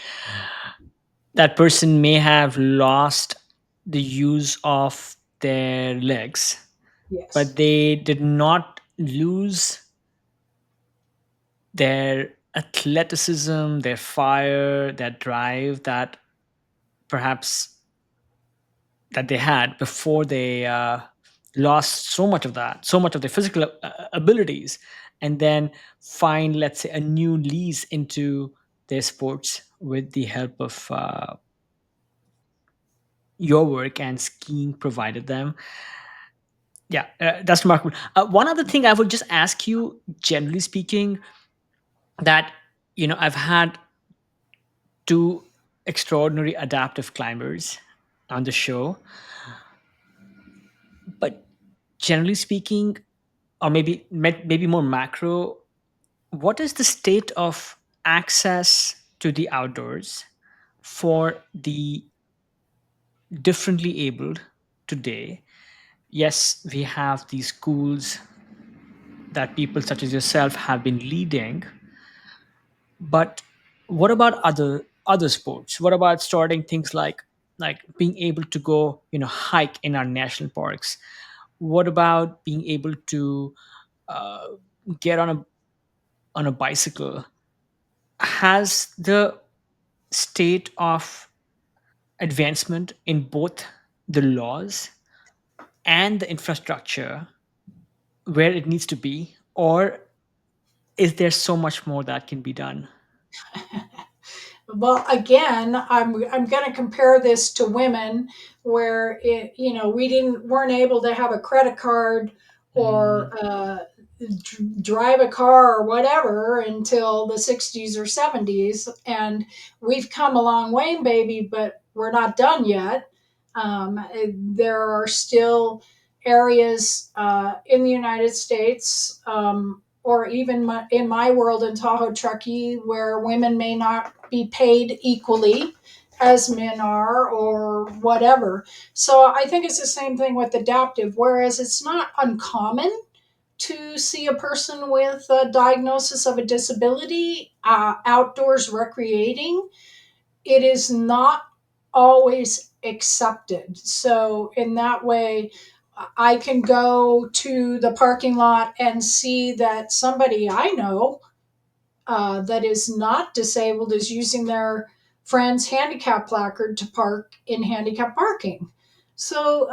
That person may have lost the use of their legs, Yes. but they did not lose their athleticism, their fire, their drive that perhaps that they had before they lost so much of that, so much of their physical abilities, and then find, let's say, a new lease into their sports with the help of your work and skiing provided them. Yeah, that's remarkable. One other thing I would just ask you, generally speaking, that I've had two extraordinary adaptive climbers on the show, but generally speaking, or maybe more macro, what is the state of access to the outdoors for the differently abled today? Yes, we have these schools that people such as yourself have been leading, but what about other sports? What about starting things like being able to go hike in our national parks? What about being able to uh, get on a bicycle? Has the state of advancement in both the laws and the infrastructure where it needs to be, or is there so much more that can be done? Well, again, I'm going to compare this to women, where we weren't able to have a credit card or Mm, drive a car or whatever until the 60s or 70s, and we've come a long way, baby, but we're not done yet. There are still areas in the United States, or even in my world in Tahoe, Truckee, where women may not be paid equally as men are, or whatever. So I think it's the same thing with adaptive, whereas it's not uncommon to see a person with a diagnosis of a disability outdoors recreating. It is not always accepted. So, in that way, I can go to the parking lot and see that somebody I know that is not disabled is using their friend's handicap placard to park in handicap parking. So,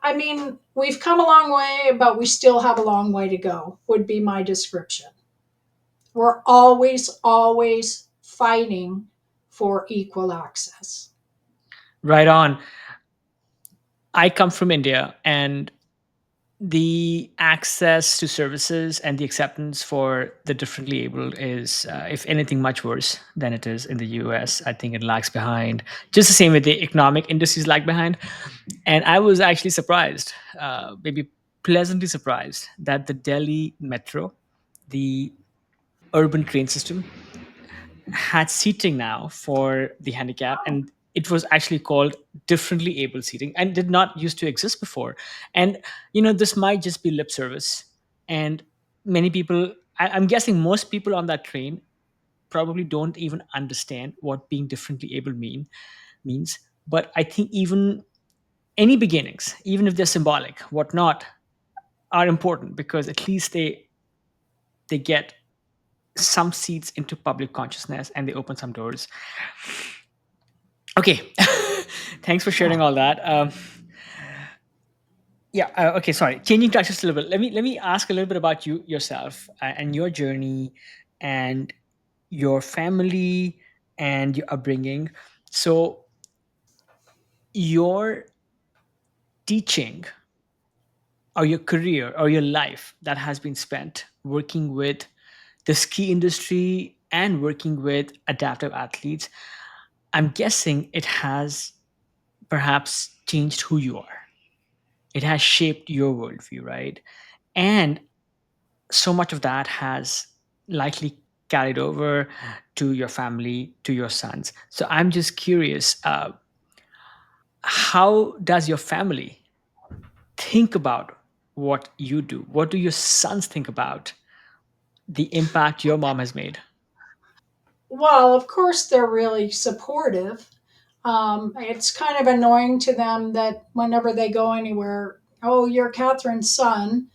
I mean, we've come a long way, but we still have a long way to go, would be my description. We're always, always fighting for equal access. right on. I come from India, and the access to services and the acceptance for the differently able is, if anything, much worse than it is in the US. I think it lags behind, just the same way the economic industries lag behind. And I was actually surprised, maybe pleasantly surprised, that the Delhi metro, the urban train system, had seating now for the handicap, and it was actually called differently able seating and did not used to exist before. And this might just be lip service, and many people, I'm guessing most people on that train probably don't even understand what being differently able means. But I think even any beginnings, even if they're symbolic, whatnot, are important, because at least they get some seats into public consciousness and they open some doors. Okay. Thanks for sharing all that. Yeah. Okay. Sorry. Changing tracks just a little bit. Let me ask a little bit about you yourself, and your journey, and your family, and your upbringing. So your teaching. or your career or your life that has been spent working with the ski industry and working with adaptive athletes, I'm guessing it has perhaps changed who you are. It has shaped your worldview, right? And so much of that has likely carried over to your family, to your sons. So I'm just curious, how does your family think about what you do? What do your sons think about the impact your mom has made? Well, of course, they're really supportive. It's kind of annoying to them that whenever they go anywhere, oh, you're Catherine's son,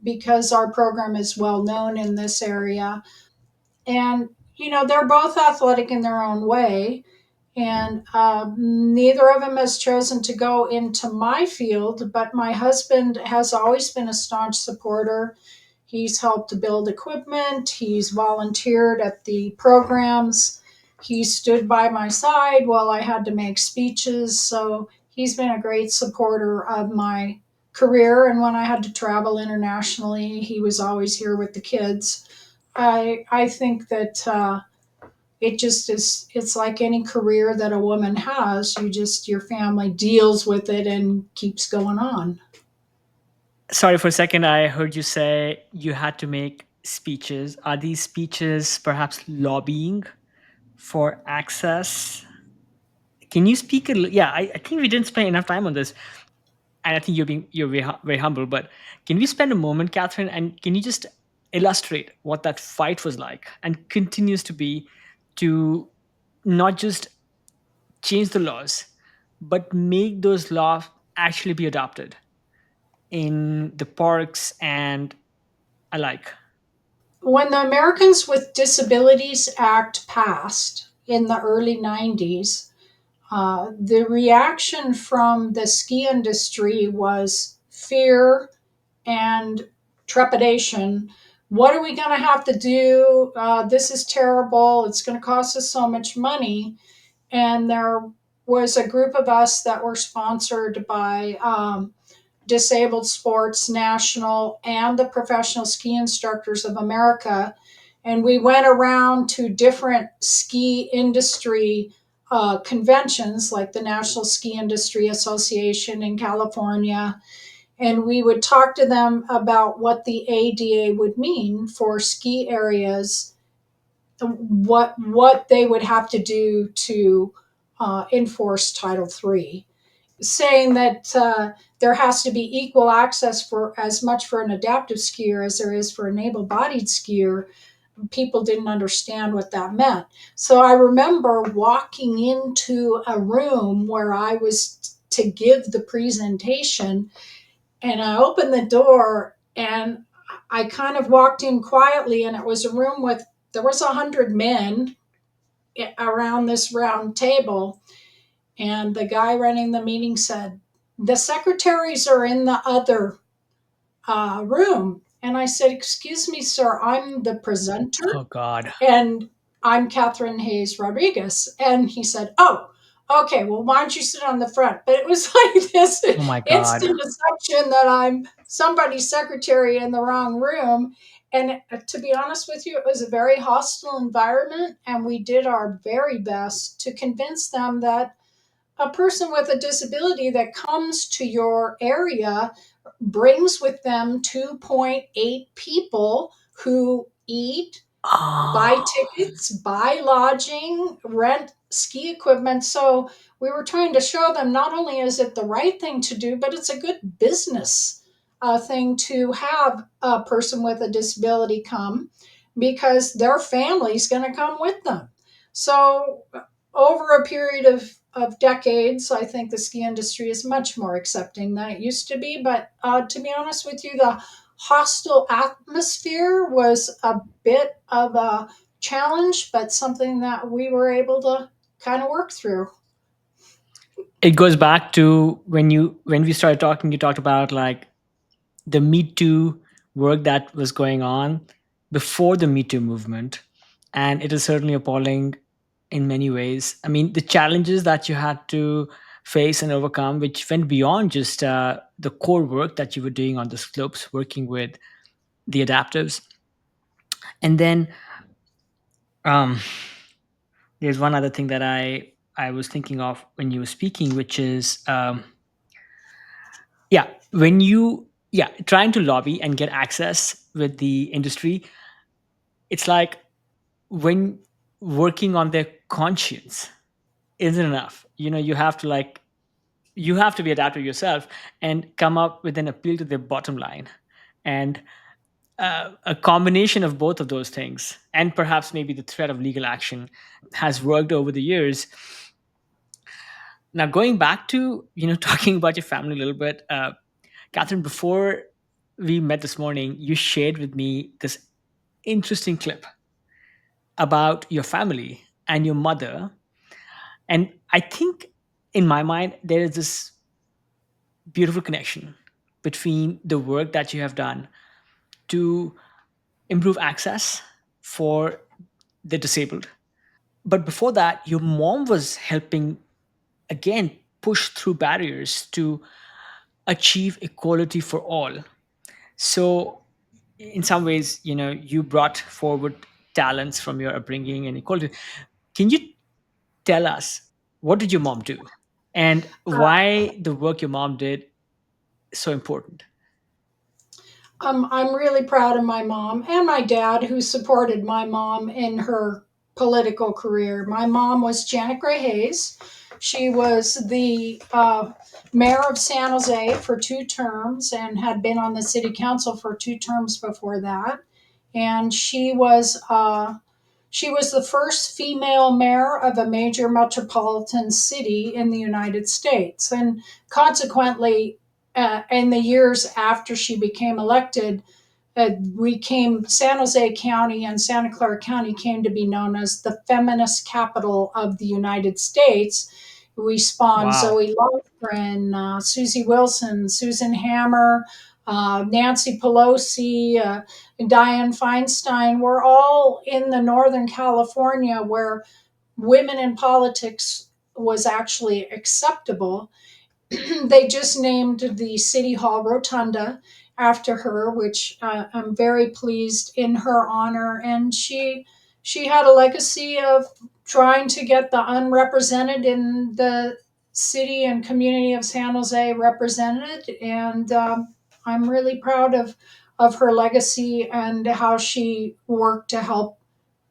because our program is well known in this area. And, they're both athletic in their own way. And neither of them has chosen to go into my field, but my husband has always been a staunch supporter. He's helped to build equipment, he's volunteered at the programs, he stood by my side while I had to make speeches. So he's been a great supporter of my career. And when I had to travel internationally, he was always here with the kids. I think that it just is, it's like any career that a woman has. Your family deals with it and keeps going on. Sorry, for a second, I heard you say you had to make speeches. Are these speeches perhaps lobbying for access? Can you speak yeah, I think we didn't spend enough time on this, and I think you're very humble. But can we spend a moment, Catherine, and can you just illustrate what that fight was like and continues to be, to not just change the laws, but make those laws actually be adopted in the parks and alike? When the Americans with Disabilities Act passed in the early 90s, the reaction from the ski industry was fear and trepidation. What are we going to have to do? This is terrible. It's going to cost us so much money. And there was a group of us that were sponsored by Disabled Sports National and the Professional Ski Instructors of America. And we went around to different ski industry conventions, like the National Ski Industry Association in California, and we would talk to them about what the ADA would mean for ski areas, what they would have to do to enforce Title III, saying that there has to be equal access for as much for an adaptive skier as there is for an able-bodied skier. People didn't understand what that meant. So I remember walking into a room where I was to give the presentation, and I opened the door and I kind of walked in quietly, and it was a room with, there was 100 men around this round table, and the guy running the meeting said, the secretaries are in the other room. And I said, excuse me, sir, I'm the presenter Oh God. and I'm Katherine Hayes Rodriguez. And he said, oh, okay, well, why don't you sit on the front? But it was like this Oh my God. instant assumption that I'm somebody's secretary in the wrong room. And to be honest with you, it was a very hostile environment. And we did our very best to convince them that a person with a disability that comes to your area brings with them 2.8 people who eat, buy Oh, tickets, buy lodging, rent ski equipment. So we were trying to show them not only is it the right thing to do, but it's a good business thing to have a person with a disability come, because their family's going to come with them. So over a period of decades, I think the ski industry is much more accepting than it used to be. But to be honest with you, the hostile atmosphere was a bit of a challenge, but something that we were able to kind of work through. it goes back to when we started talking. You talked about like the Me Too work that was going on before the Me Too movement, and it is certainly appalling in many ways. I mean, the challenges that you had to face and overcome, which went beyond just the core work that you were doing on the slopes, working with the adaptives. And then um, there's one other thing that I was thinking of when you were speaking, which is yeah, when you yeah trying to lobby and get access with the industry, it's like when working on their conscience isn't enough. You have to you have to be adaptive yourself and come up with an appeal to their bottom line. And a combination of both of those things, and perhaps maybe the threat of legal action, has worked over the years. Now, going back to talking about your family a little bit, Catherine, before we met this morning, you shared with me this interesting clip about your family and your mother. And I think in my mind, there is this beautiful connection between the work that you have done to improve access for the disabled. But before that, your mom was helping, again, push through barriers to achieve equality for all. So, in some ways, you brought forward talents from your upbringing and equality. Can you tell us, what did your mom do, and why the work your mom did so important? I'm really proud of my mom and my dad who supported my mom in her political career. My mom was Janet Gray Hayes. She was the mayor of San Jose for 2 terms and had been on the city council for 2 terms before that. And she was the first female mayor of a major metropolitan city in the United States. And consequently, in the years after she became elected, San Jose County and Santa Clara County came to be known as the feminist capital of the United States. We spawned Wow. Zoe Lofgren, Susie Wilson, Susan Hammer, Nancy Pelosi, Dianne Feinstein. We're all in the Northern California where women in politics was actually acceptable. They just named the City Hall Rotunda after her, which I'm very pleased in her honor. And she had a legacy of trying to get the unrepresented in the city and community of San Jose represented. And I'm really proud of her legacy and how she worked to help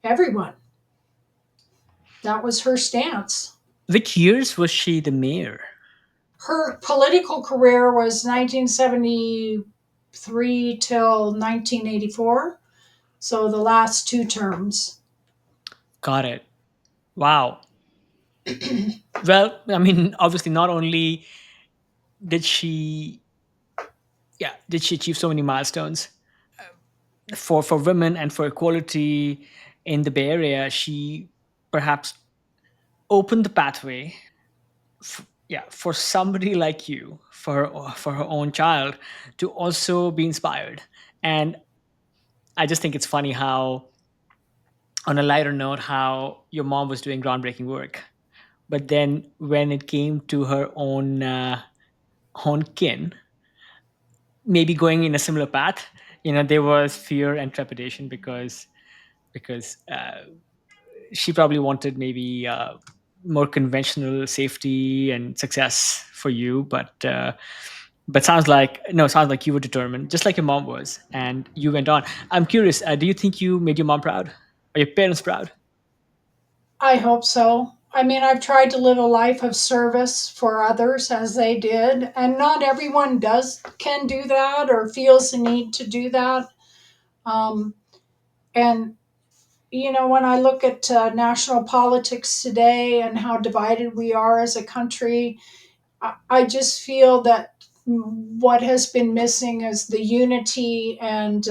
everyone. That was her stance. Which years was she the mayor? Her political career was 1973 till 1984, so the last 2 terms. Got it. Wow. Well, I mean, obviously, not only did she, yeah, did she achieve so many milestones for women and for equality in the Bay Area, she perhaps opened the pathway, yeah, for somebody like you, for her own child, to also be inspired. And I just think it's funny how, on a lighter note, how your mom was doing groundbreaking work, but then when it came to her own kin, maybe going in a similar path, there was fear and trepidation because she probably wanted maybe more conventional safety and success for you, but sounds like you were determined, just like your mom was, and you went on. I'm curious, do you think you made your mom proud, or your parents proud? I hope so. I mean, I've tried to live a life of service for others as they did, and not everyone does can do that or feels the need to do that. Um, and when I look at national politics today and how divided we are as a country, I just feel that what has been missing is the unity and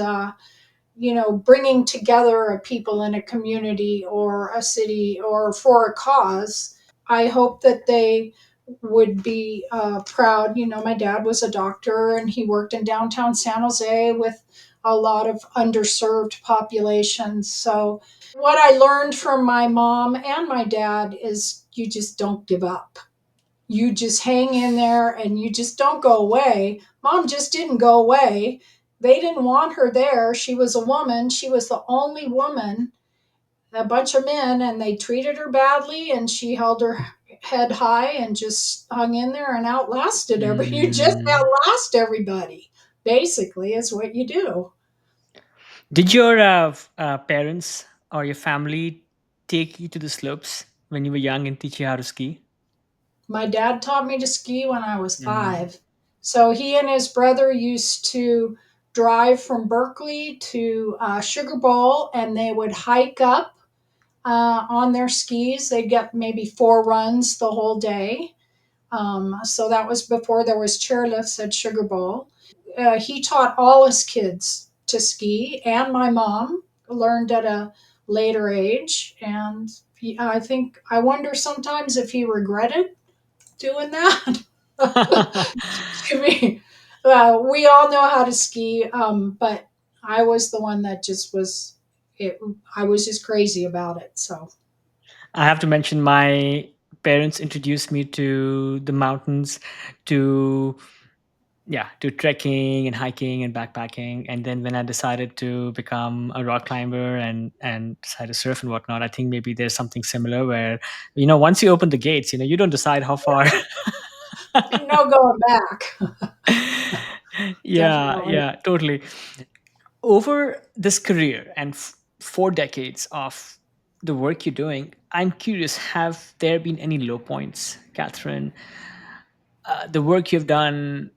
bringing together a people in a community or a city or for a cause. I hope that they would be proud. My dad was a doctor and he worked in downtown San Jose with a lot of underserved populations. So what I learned from my mom and my dad is you just don't give up. You just hang in there and you just don't go away. Mom just didn't go away. They didn't want her there. She was a woman. She was the only woman, a bunch of men, and they treated her badly, and she held her head high and just hung in there and outlasted every you just Mm. outlast everybody, basically, is what you do. Did your parents or your family take you to the slopes when you were young and teach you how to ski? My dad taught me to ski when I was Mm. 5. So he and his brother used to drive from Berkeley to Sugar Bowl, and they would hike up on their skis. They'd get maybe 4 runs the whole day. So that was before there was chairlifts at Sugar Bowl. He taught all his kids to ski, and my mom learned at a later age. And I think I wonder sometimes if he regretted doing that. To me, we all know how to ski, but I was the one that just was it. I was just crazy about it. So I have to mention my parents introduced me to the mountains, to to trekking and hiking and backpacking. And then when I decided to become a rock climber and decide to surf and whatnot, I think maybe there's something similar where once you open the gates, you don't decide how far. no going back. Yeah, Definitely. yeah, totally. Over this career and 4 decades of the work you're doing, I'm curious, have there been any low points, Catherine? The work you've done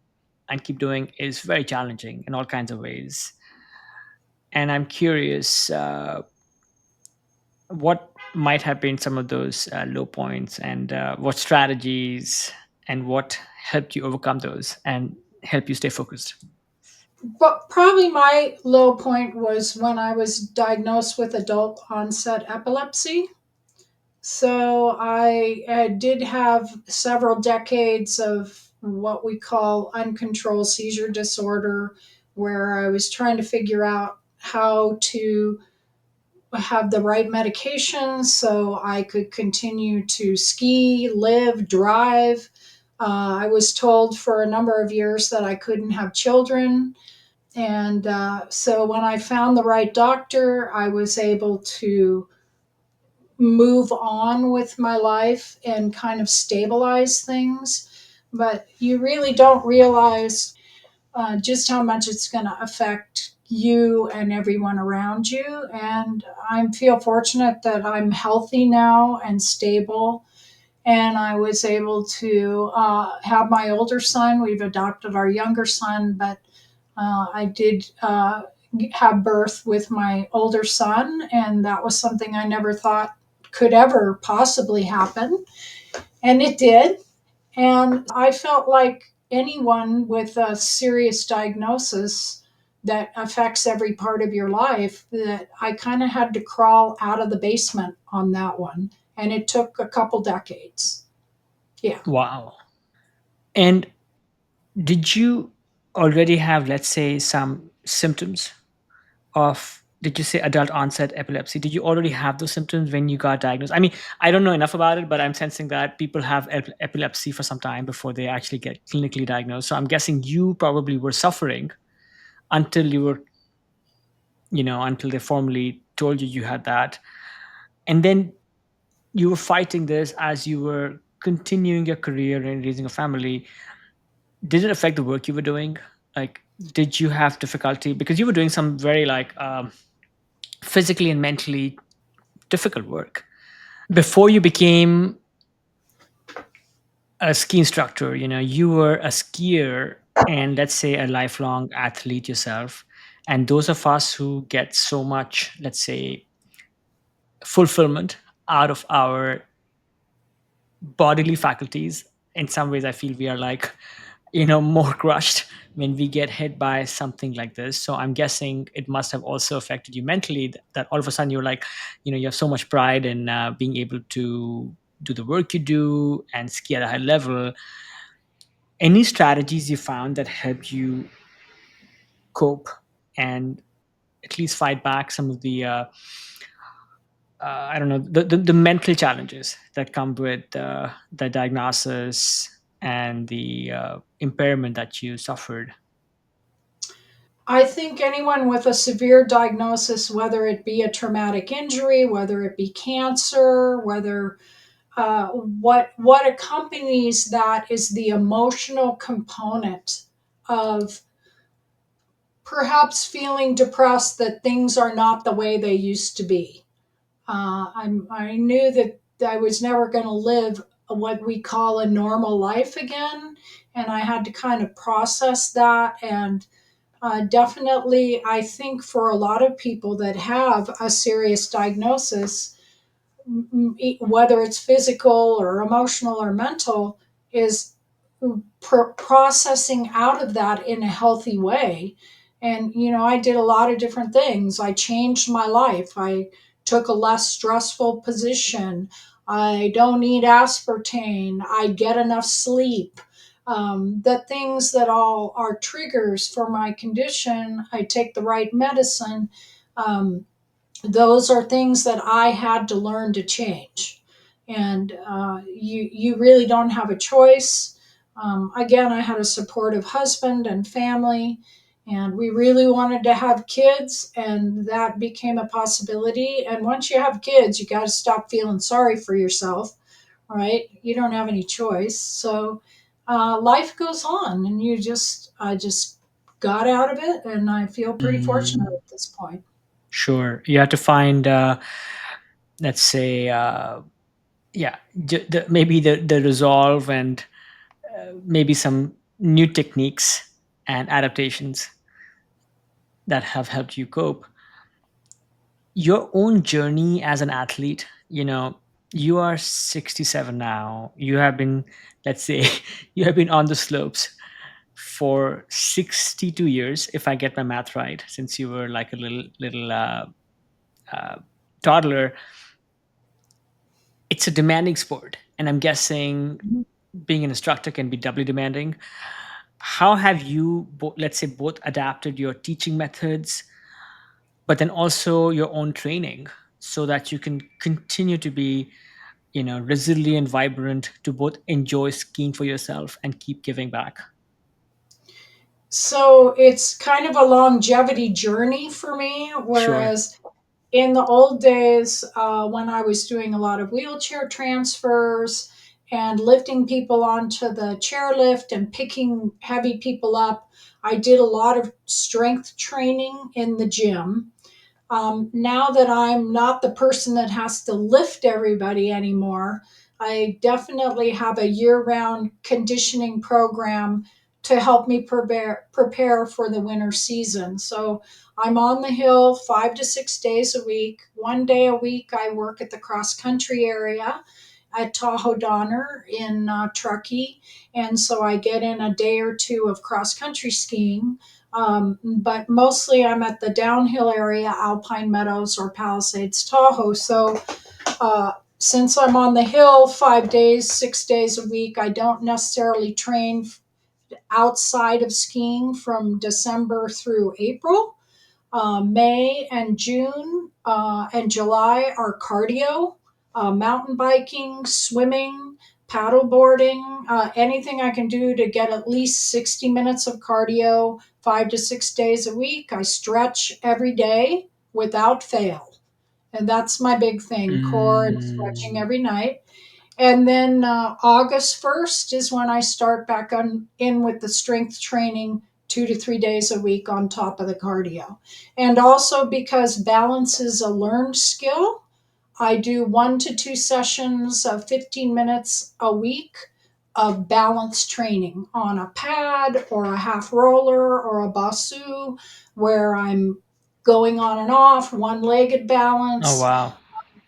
and keep doing is very challenging in all kinds of ways. And I'm curious, what might have been some of those low points, and what strategies and what helped you overcome those and help you stay focused. But probably my low point was when I was diagnosed with adult onset epilepsy. So I did have several decades of what we call uncontrolled seizure disorder, where I was trying to figure out how to have the right medications so I could continue to ski, live, drive. I was told for a number of years that I couldn't have children. And so when I found the right doctor, I was able to move on with my life and kind of stabilize things. But you really don't realize just how much it's going to affect you and everyone around you. And I feel fortunate that I'm healthy now and stable. And I was able to have my older son. We've adopted our younger son, but I did have birth with my older son, and that was something I never thought could ever possibly happen. And it did. And I felt like anyone with a serious diagnosis that affects every part of your life, that I kind of had to crawl out of the basement on that one. And it took a couple decades. Yeah. Wow. And did you already have, let's say, some symptoms of, did you say adult onset epilepsy? Did you already have those symptoms when you got diagnosed? I mean, I don't know enough about it, but I'm sensing that people have epilepsy for some time before they actually get clinically diagnosed. So I'm guessing you probably were suffering until you were, until they formally told you you had that. And then you were fighting this as you were continuing your career and raising a family. Did it affect the work you were doing? Like, did you have difficulty because you were doing some very like physically and mentally difficult work before you became a ski instructor? You were a skier and, let's say, a lifelong athlete yourself. And those of us who get so much, let's say, fulfillment out of our bodily faculties, in some ways I feel we are like, more crushed when we get hit by something like this. So I'm guessing it must have also affected you mentally, that all of a sudden you're like, you have so much pride in being able to do the work you do and ski at a high level. Any strategies you found that helped you cope and at least fight back some of the I don't know, the mental challenges that come with the diagnosis and the impairment that you suffered. I think anyone with a severe diagnosis, whether it be a traumatic injury, whether it be cancer, whether what accompanies that is the emotional component of perhaps feeling depressed that things are not the way they used to be. I knew that I was never going to live what we call a normal life again, and I had to kind of process that. And definitely, I think for a lot of people that have a serious diagnosis, whether it's physical or emotional or mental, is processing out of that in a healthy way. And, I did a lot of different things. I changed my life. I took a less stressful position. I don't eat aspartame. I get enough sleep. The things that all are triggers for my condition, I take the right medicine. Those are things that I had to learn to change. And you really don't have a choice. Again, I had a supportive husband and family, and we really wanted to have kids, and that became a possibility. And once you have kids, you got to stop feeling sorry for yourself, right? You don't have any choice. So life goes on, and I just got out of it, and I feel pretty fortunate Mm, at this point. sure, you have to find, let's say, yeah, maybe the resolve and maybe some new techniques and adaptations that have helped you cope. Your own journey as an athlete, you are 67 now. You have been, let's say, you have been on the slopes for 62 years, if I get my math right, since you were like a little uh, toddler. It's a demanding sport, and I'm guessing being an instructor can be doubly demanding. How have you, let's say, both adapted your teaching methods, but then also your own training, so that you can continue to be, resilient, vibrant, to both enjoy skiing for yourself and keep giving back? So it's kind of a longevity journey for me. Sure. Whereas in the old days, when I was doing a lot of wheelchair transfers and lifting people onto the chairlift and picking heavy people up, I did a lot of strength training in the gym. Now that I'm not the person that has to lift everybody anymore, I definitely have a year round conditioning program to help me prepare for the winter season. So I'm on the hill 5 to 6 days a week. One day a week, I work at the cross country area at Tahoe Donner in Truckee. And so I get in a day or two of cross country skiing. But mostly I'm at the downhill area, Alpine Meadows or Palisades, Tahoe. So since I'm on the hill 5 days, 6 days a week, I don't necessarily train outside of skiing from December through April. May and June and July are cardio, mountain biking, swimming, paddle boarding, anything I can do to get at least 60 minutes of cardio 5 to 6 days a week. I stretch every day without fail. And that's my big thing, core and stretching Mm, every night. And then August 1st is when I start back in with the strength training 2 to 3 days a week on top of the cardio. And also because balance is a learned skill, I do 1 to 2 sessions of 15 minutes a week of balance training on a pad or a half roller or a basu where I'm going on and off, one legged oh balance, wow.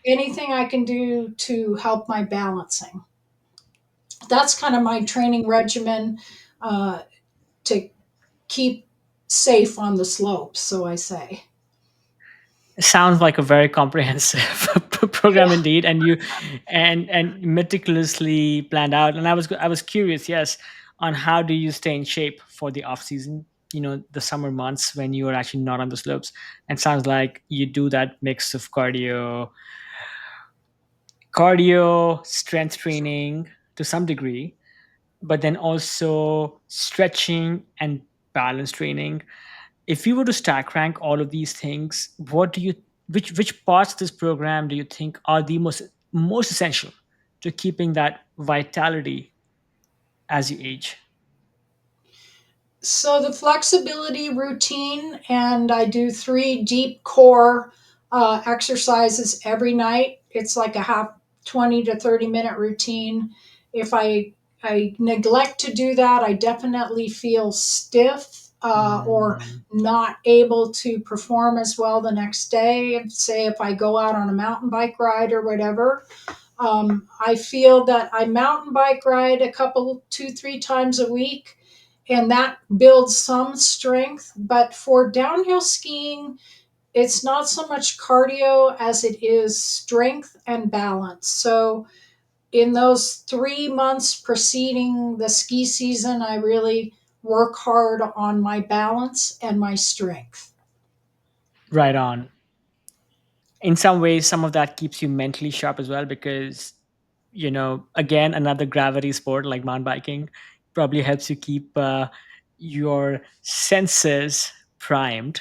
anything I can do to help my balancing. That's kind of my training regimen uh, to keep safe on the slopes, so I say. Sounds like a very comprehensive program Yeah. indeed, and you and meticulously planned out. And I was curious, yes, on how do you stay in shape for the off season, the summer months when you are actually not on the slopes. And sounds like you do that mix of cardio, cardio, strength training to some degree, but then also stretching and balance training. If you were to stack rank all of these things, what do you which parts of this program do you think are the most essential to keeping that vitality as you age? So the flexibility routine, and I do three deep core exercises every night. It's like a half 20 to 30-minute routine. If I neglect to do that, I definitely feel stiff or Mm. not able to perform as well the next day. Say if I go out on a mountain bike ride or whatever, I feel that I mountain bike ride a couple, two, three times a week, and that builds some strength. But for downhill skiing, it's not so much cardio as it is strength and balance. So, in those 3 months preceding the ski season, I really work hard on my balance and my strength. Right on. In some ways, some of that keeps you mentally sharp as well, because again, another gravity sport like mountain biking probably helps you keep your senses primed,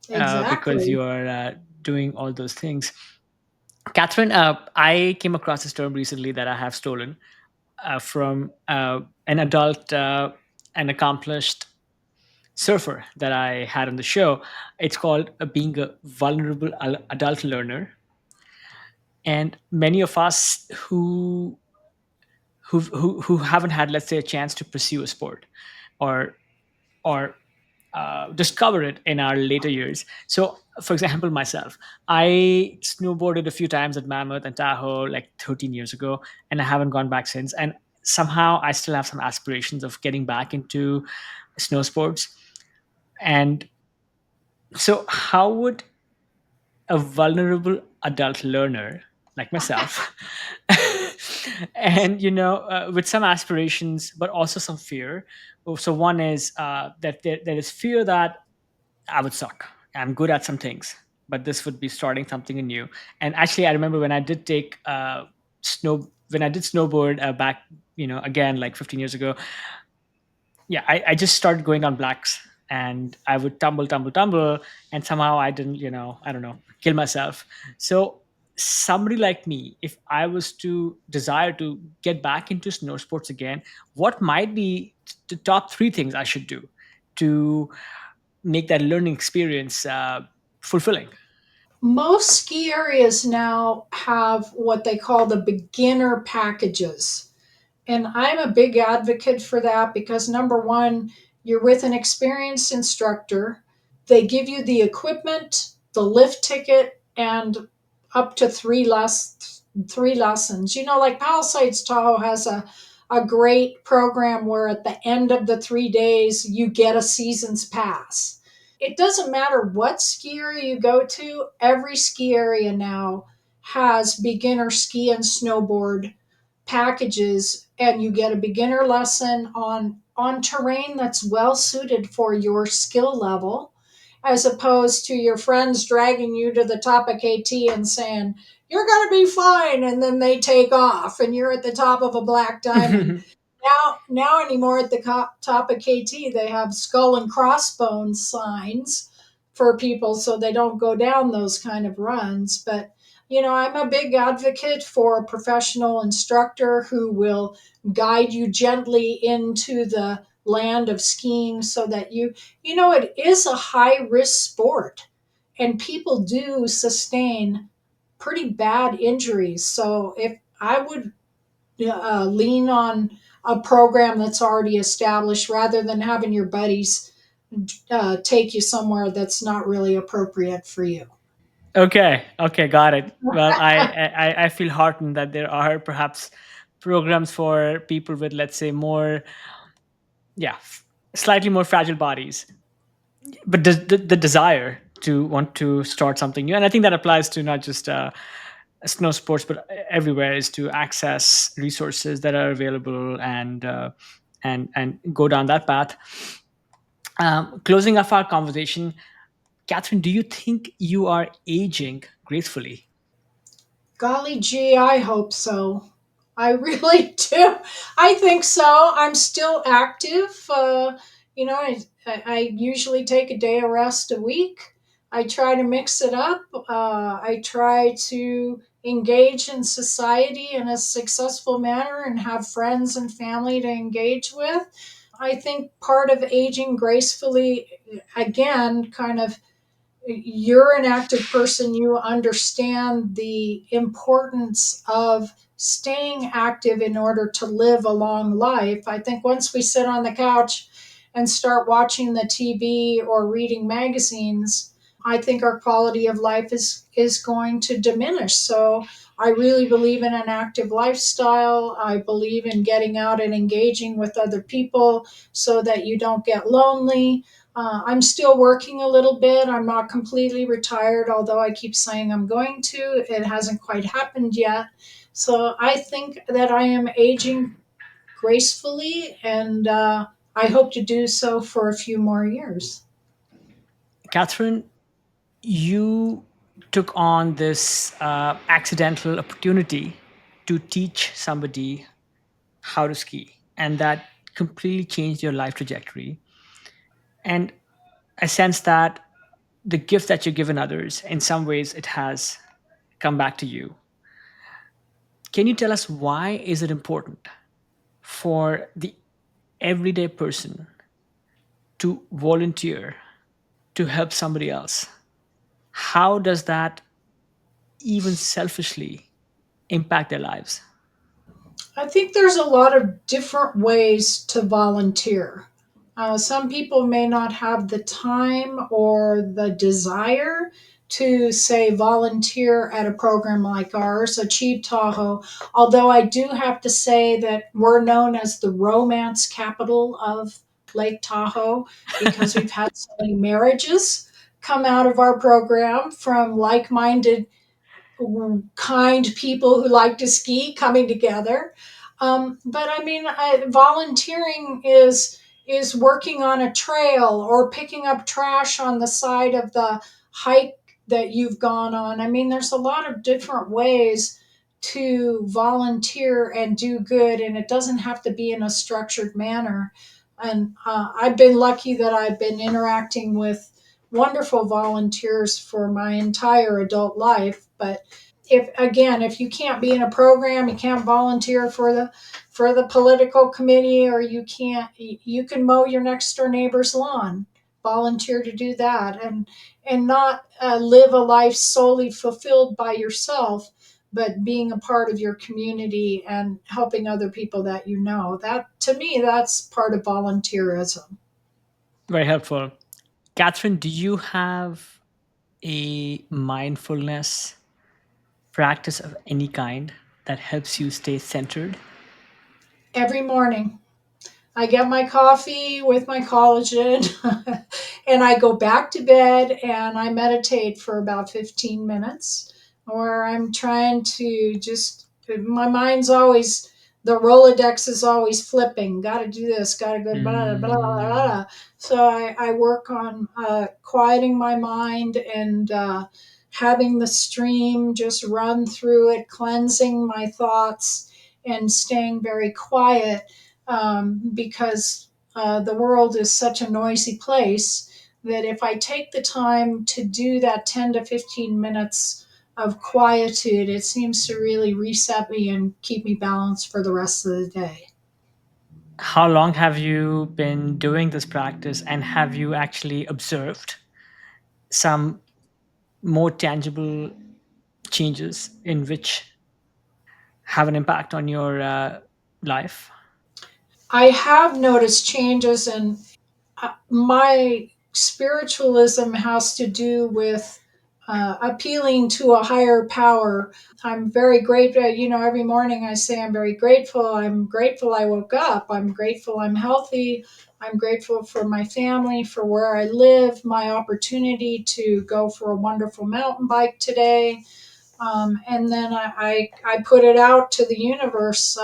because Exactly. you are doing all those things. Catherine, I came across this term recently that I have stolen from an adult, an accomplished surfer that I had on the show. It's called being a vulnerable adult learner. And many of us who haven't had, let's say, a chance to pursue a sport or discover it in our later years. So, for example, myself, I snowboarded a few times at Mammoth and Tahoe like 13 years ago, and I haven't gone back since. And somehow I still have some aspirations of getting back into snow sports. And so, how would a vulnerable adult learner like myself and with some aspirations but also some fear. So one is that there is fear that I would suck. I'm good at some things, but this would be starting something new. And actually, I remember when I did take when I did snowboard back, again like 15 years ago. Yeah, I just started going on blacks, and I would tumble, tumble, tumble, and somehow I didn't, I don't know, kill myself. So somebody like me, if I was to desire to get back into snow sports again, what might be the top three things I should do to make that learning experience fulfilling? Most ski areas now have what they call the beginner packages. And I'm a big advocate for that because number one, you're with an experienced instructor. They give you the equipment, the lift ticket, and up to three lessons. Like Palisades Tahoe has a great program where at the end of the 3 days you get a season's pass. It doesn't matter what ski area you go to, every ski area now has beginner ski and snowboard packages, and you get a beginner lesson on terrain that's well suited for your skill level, as opposed to your friends dragging you to the top of KT and saying you're going to be fine, and then they take off and you're at the top of a black diamond. Now anymore at the top of KT, they have skull and crossbones signs for people so they don't go down those kind of runs. But I'm a big advocate for a professional instructor who will guide you gently into the land of skiing so that it is a high risk sport, and people do sustain pretty bad injuries. So if I would lean on a program that's already established rather than having your buddies take you somewhere that's not really appropriate for you. Okay, okay, got it. Well, I feel heartened that there are perhaps programs for people with, let's say, more, yeah, slightly more fragile bodies, but the desire to want to start something new. And I think that applies to not just snow sports, but everywhere, is to access resources that are available and go down that path. Closing off our conversation, Catherine, do you think you are aging gracefully? Golly gee, I hope so. I really do. I think so. I'm still active. I usually take a day of rest a week. I try to mix it up. I try to engage in society in a successful manner and have friends and family to engage with. I think part of aging gracefully, again, kind of you're an active person, you understand the importance of staying active in order to live a long life. I think once we sit on the couch and start watching the TV or reading magazines, I think our quality of life is going to diminish. So I really believe in an active lifestyle. I believe in getting out and engaging with other people so that you don't get lonely. I'm still working a little bit. I'm not completely retired, although I keep saying I'm going to. It hasn't quite happened yet. So I think that I am aging gracefully, and I hope to do so for a few more years. Catherine, you took on this accidental opportunity to teach somebody how to ski, and that completely changed your life trajectory. And I sense that the gift that you've given others, in some ways, it has come back to you. Can you tell us why is it important for the everyday person to volunteer to help somebody else? How does that even selfishly impact their lives? I think there's a lot of different ways to volunteer. Some people may not have the time or the desire to, say, volunteer at a program like ours, Achieve Tahoe. Although I do have to say that we're known as the romance capital of Lake Tahoe because we've had so many marriages come out of our program from like minded kind people who like to ski coming together. But I mean, volunteering is working on a trail or picking up trash on the side of the hike that you've gone on. I mean, there's a lot of different ways to volunteer and do good, and it doesn't have to be in a structured manner. And I've been lucky that I've been interacting with wonderful volunteers for my entire adult life. But if you can't be in a program, you can't volunteer for the political committee, or you can mow your next door neighbor's lawn, volunteer to do that, and not live a life solely fulfilled by yourself, but being a part of your community and helping other people that you know. That, to me, that's part of volunteerism. Very helpful. Catherine, do you have a mindfulness practice of any kind that helps you stay centered? Every morning I get my coffee with my collagen and I go back to bed and I meditate for about 15 minutes, where I'm trying to just, my mind's always, the Rolodex is always flipping. Got to do this, got to go, blah, blah, blah, blah, Mm, blah. So I work on quieting my mind and having the stream just run through it, cleansing my thoughts and staying very quiet, because the world is such a noisy place that if I take the time to do that 10 to 15 minutes of quietude, it seems to really reset me and keep me balanced for the rest of the day. how long have you been doing this practice, and have you actually observed some more tangible changes in which have an impact on your life? I have noticed changes, and my spiritualism has to do with appealing to a higher power. I'm very grateful. Every morning I say I'm very grateful. I'm grateful I woke up. I'm grateful I'm healthy. I'm grateful for my family, for where I live, my opportunity to go for a wonderful mountain bike today. And then I put it out to the universe.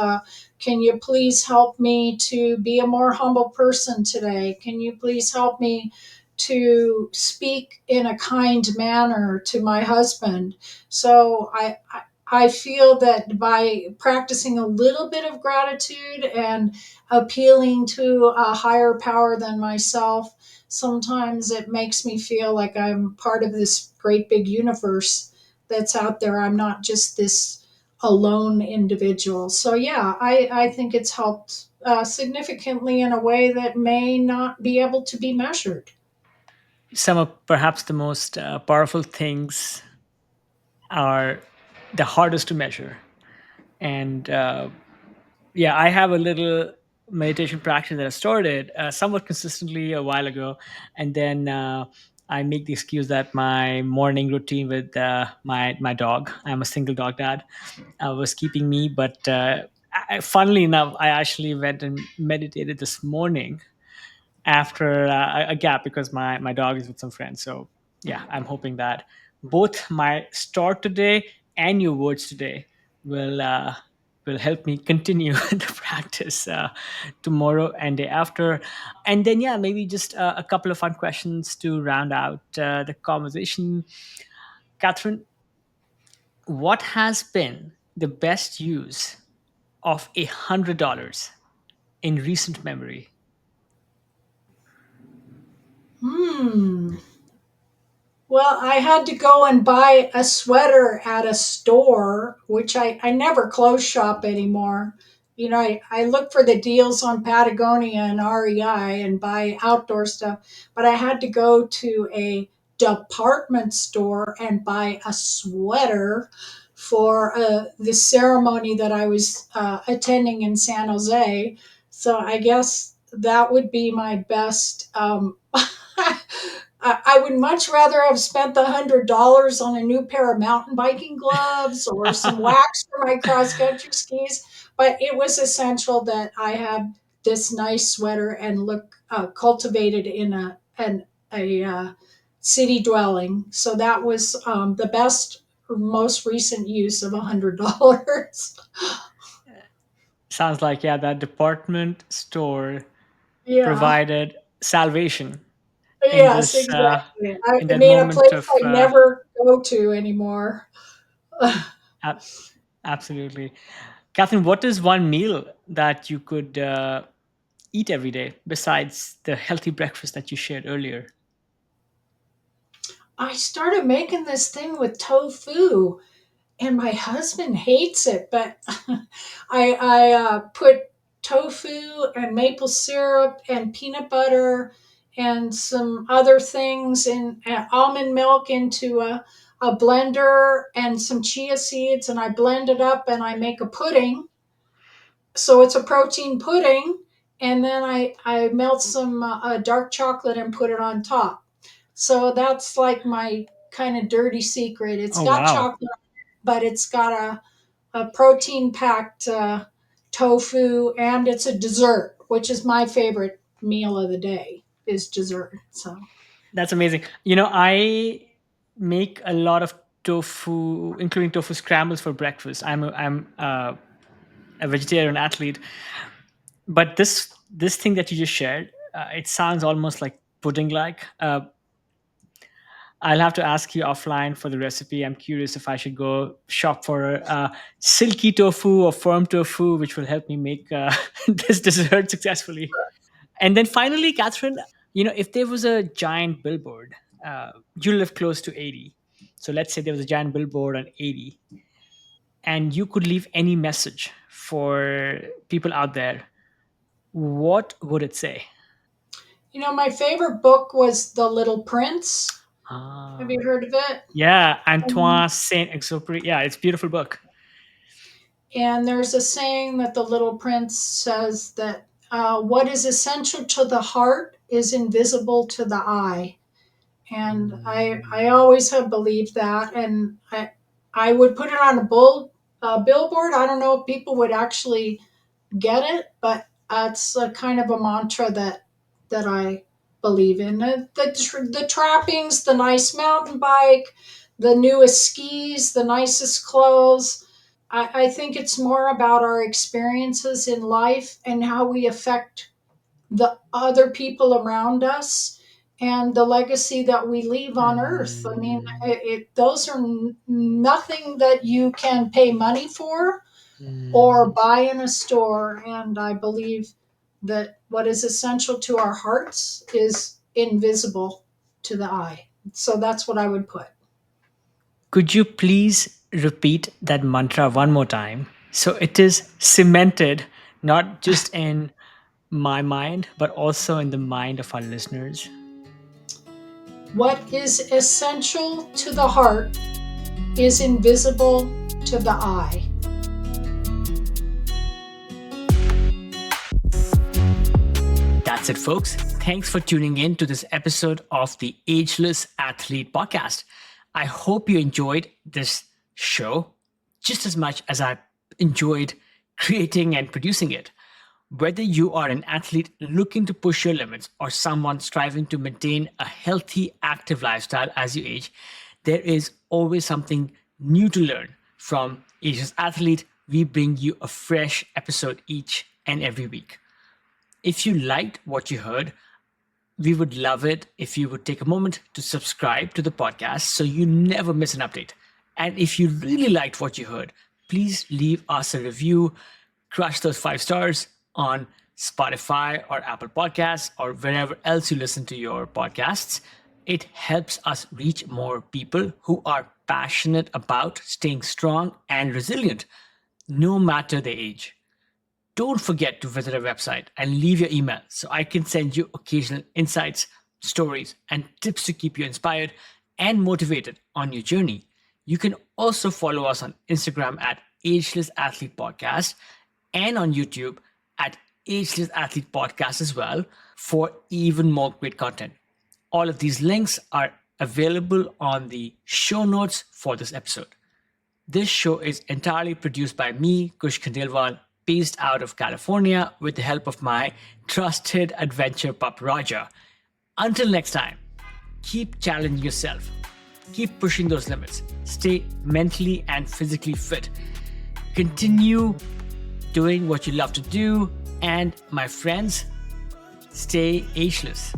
Can you please help me to be a more humble person today? Can you please help me to speak in a kind manner to my husband? So I feel that by practicing a little bit of gratitude and appealing to a higher power than myself, sometimes it makes me feel like I'm part of this great big universe that's out there. I'm not just this alone individual. So, yeah, I think it's helped significantly in a way that may not be able to be measured. Some of perhaps the most powerful things are the hardest to measure. And yeah, I have a little meditation practice that I started somewhat consistently a while ago. And then I make the excuse that my morning routine with my dog, I'm a single dog dad, was keeping me. But funnily enough, I actually went and meditated this morning after a gap because my dog is with some friends. So yeah, I'm hoping that both my start today and your words today will help me continue the practice tomorrow and day after. And then yeah, maybe just a couple of fun questions to round out the conversation. Catherine, what has been the best use of $100 in recent memory? Hmm. Well, I had to go and buy a sweater at a store, which I never clothes shop anymore. You know, I look for the deals on Patagonia and REI and buy outdoor stuff, but I had to go to a department store and buy a sweater for the ceremony that I was attending in San Jose. So I guess that would be my best. I would much rather have spent the $100 on a new pair of mountain biking gloves or some wax for my cross country skis, but it was essential that I have this nice sweater and look cultivated in a city dwelling. So that was the best, most recent use of $100. Sounds like, yeah, that department store Yeah. provided salvation in Yes, this exactly. I in that mean, a moment place of I never go to anymore. ab- absolutely. Catherine, what is one meal that you could eat every day besides the healthy breakfast that you shared earlier? I started making this thing with tofu, and my husband hates it, but I put tofu and maple syrup and peanut butter and some other things in almond milk into a blender and some chia seeds, and I blend it up and I make a pudding. So it's a protein pudding, and then I melt some dark chocolate and put it on top. So that's like my kind of dirty secret. It's Oh got wow, chocolate, but it's got a protein packed tofu, and it's a dessert, which is my favorite meal of the day is dessert. So that's amazing. You know, I make a lot of tofu, including tofu scrambles for breakfast. I'm a vegetarian athlete, but this thing that you just shared, it sounds almost like pudding like. I'll have to ask you offline for the recipe. I'm curious if I should go shop for silky tofu or firm tofu, which will help me make this dessert successfully. And then finally, Catherine, you know, if there was a giant billboard, you live close to 80. So let's say there was a giant billboard on 80, and you could leave any message for people out there. What would it say? you know, my favorite book was The Little Prince. Have Ah, you heard of it? yeah, Um, Antoine Saint Exupéry. Yeah, it's a beautiful book. And there's a saying that the little prince says that what is essential to the heart is invisible to the eye. And I always have believed that. And I would put it on a billboard. I don't know if people would actually get it, but it's a kind of a mantra that I believe in. The trappings, the nice mountain bike, the newest skis, the nicest clothes, I think it's more about our experiences in life and how we affect the other people around us. and the legacy that we leave on earth. I mean, those are nothing that you can pay money for or buy in a store. And I believe that what is essential to our hearts is invisible to the eye. So that's what I would put. Could you please repeat that mantra one more time so it is cemented not just in my mind but also in the mind of our listeners? What is essential to the heart is invisible to the eye. That's it, folks. Thanks for tuning in to this episode of the Ageless Athlete Podcast. I hope you enjoyed this show just as much as I enjoyed creating and producing it. Whether you are an athlete looking to push your limits or someone striving to maintain a healthy, active lifestyle as you age, there is always something new to learn. From Ageless Athlete, we bring you a fresh episode each and every week. If you liked what you heard, we would love it if you would take a moment to subscribe to the podcast so you never miss an update. And if you really liked what you heard, please leave us a review, crush those 5 stars on Spotify or Apple Podcasts or wherever else you listen to your podcasts. It helps us reach more people who are passionate about staying strong and resilient, no matter their age. Don't forget to visit our website and leave your email so I can send you occasional insights, stories, and tips to keep you inspired and motivated on your journey. You can also follow us on Instagram at Ageless Athlete Podcast and on YouTube at Ageless Athlete Podcast as well for even more great content. All of these links are available on the show notes for this episode. This show is entirely produced by me, Kush Khandelwal, based out of California with the help of my trusted adventure pup Roger. Until next time, keep challenging yourself, keep pushing those limits, stay mentally and physically fit, continue doing what you love to do, and my friends, stay ageless.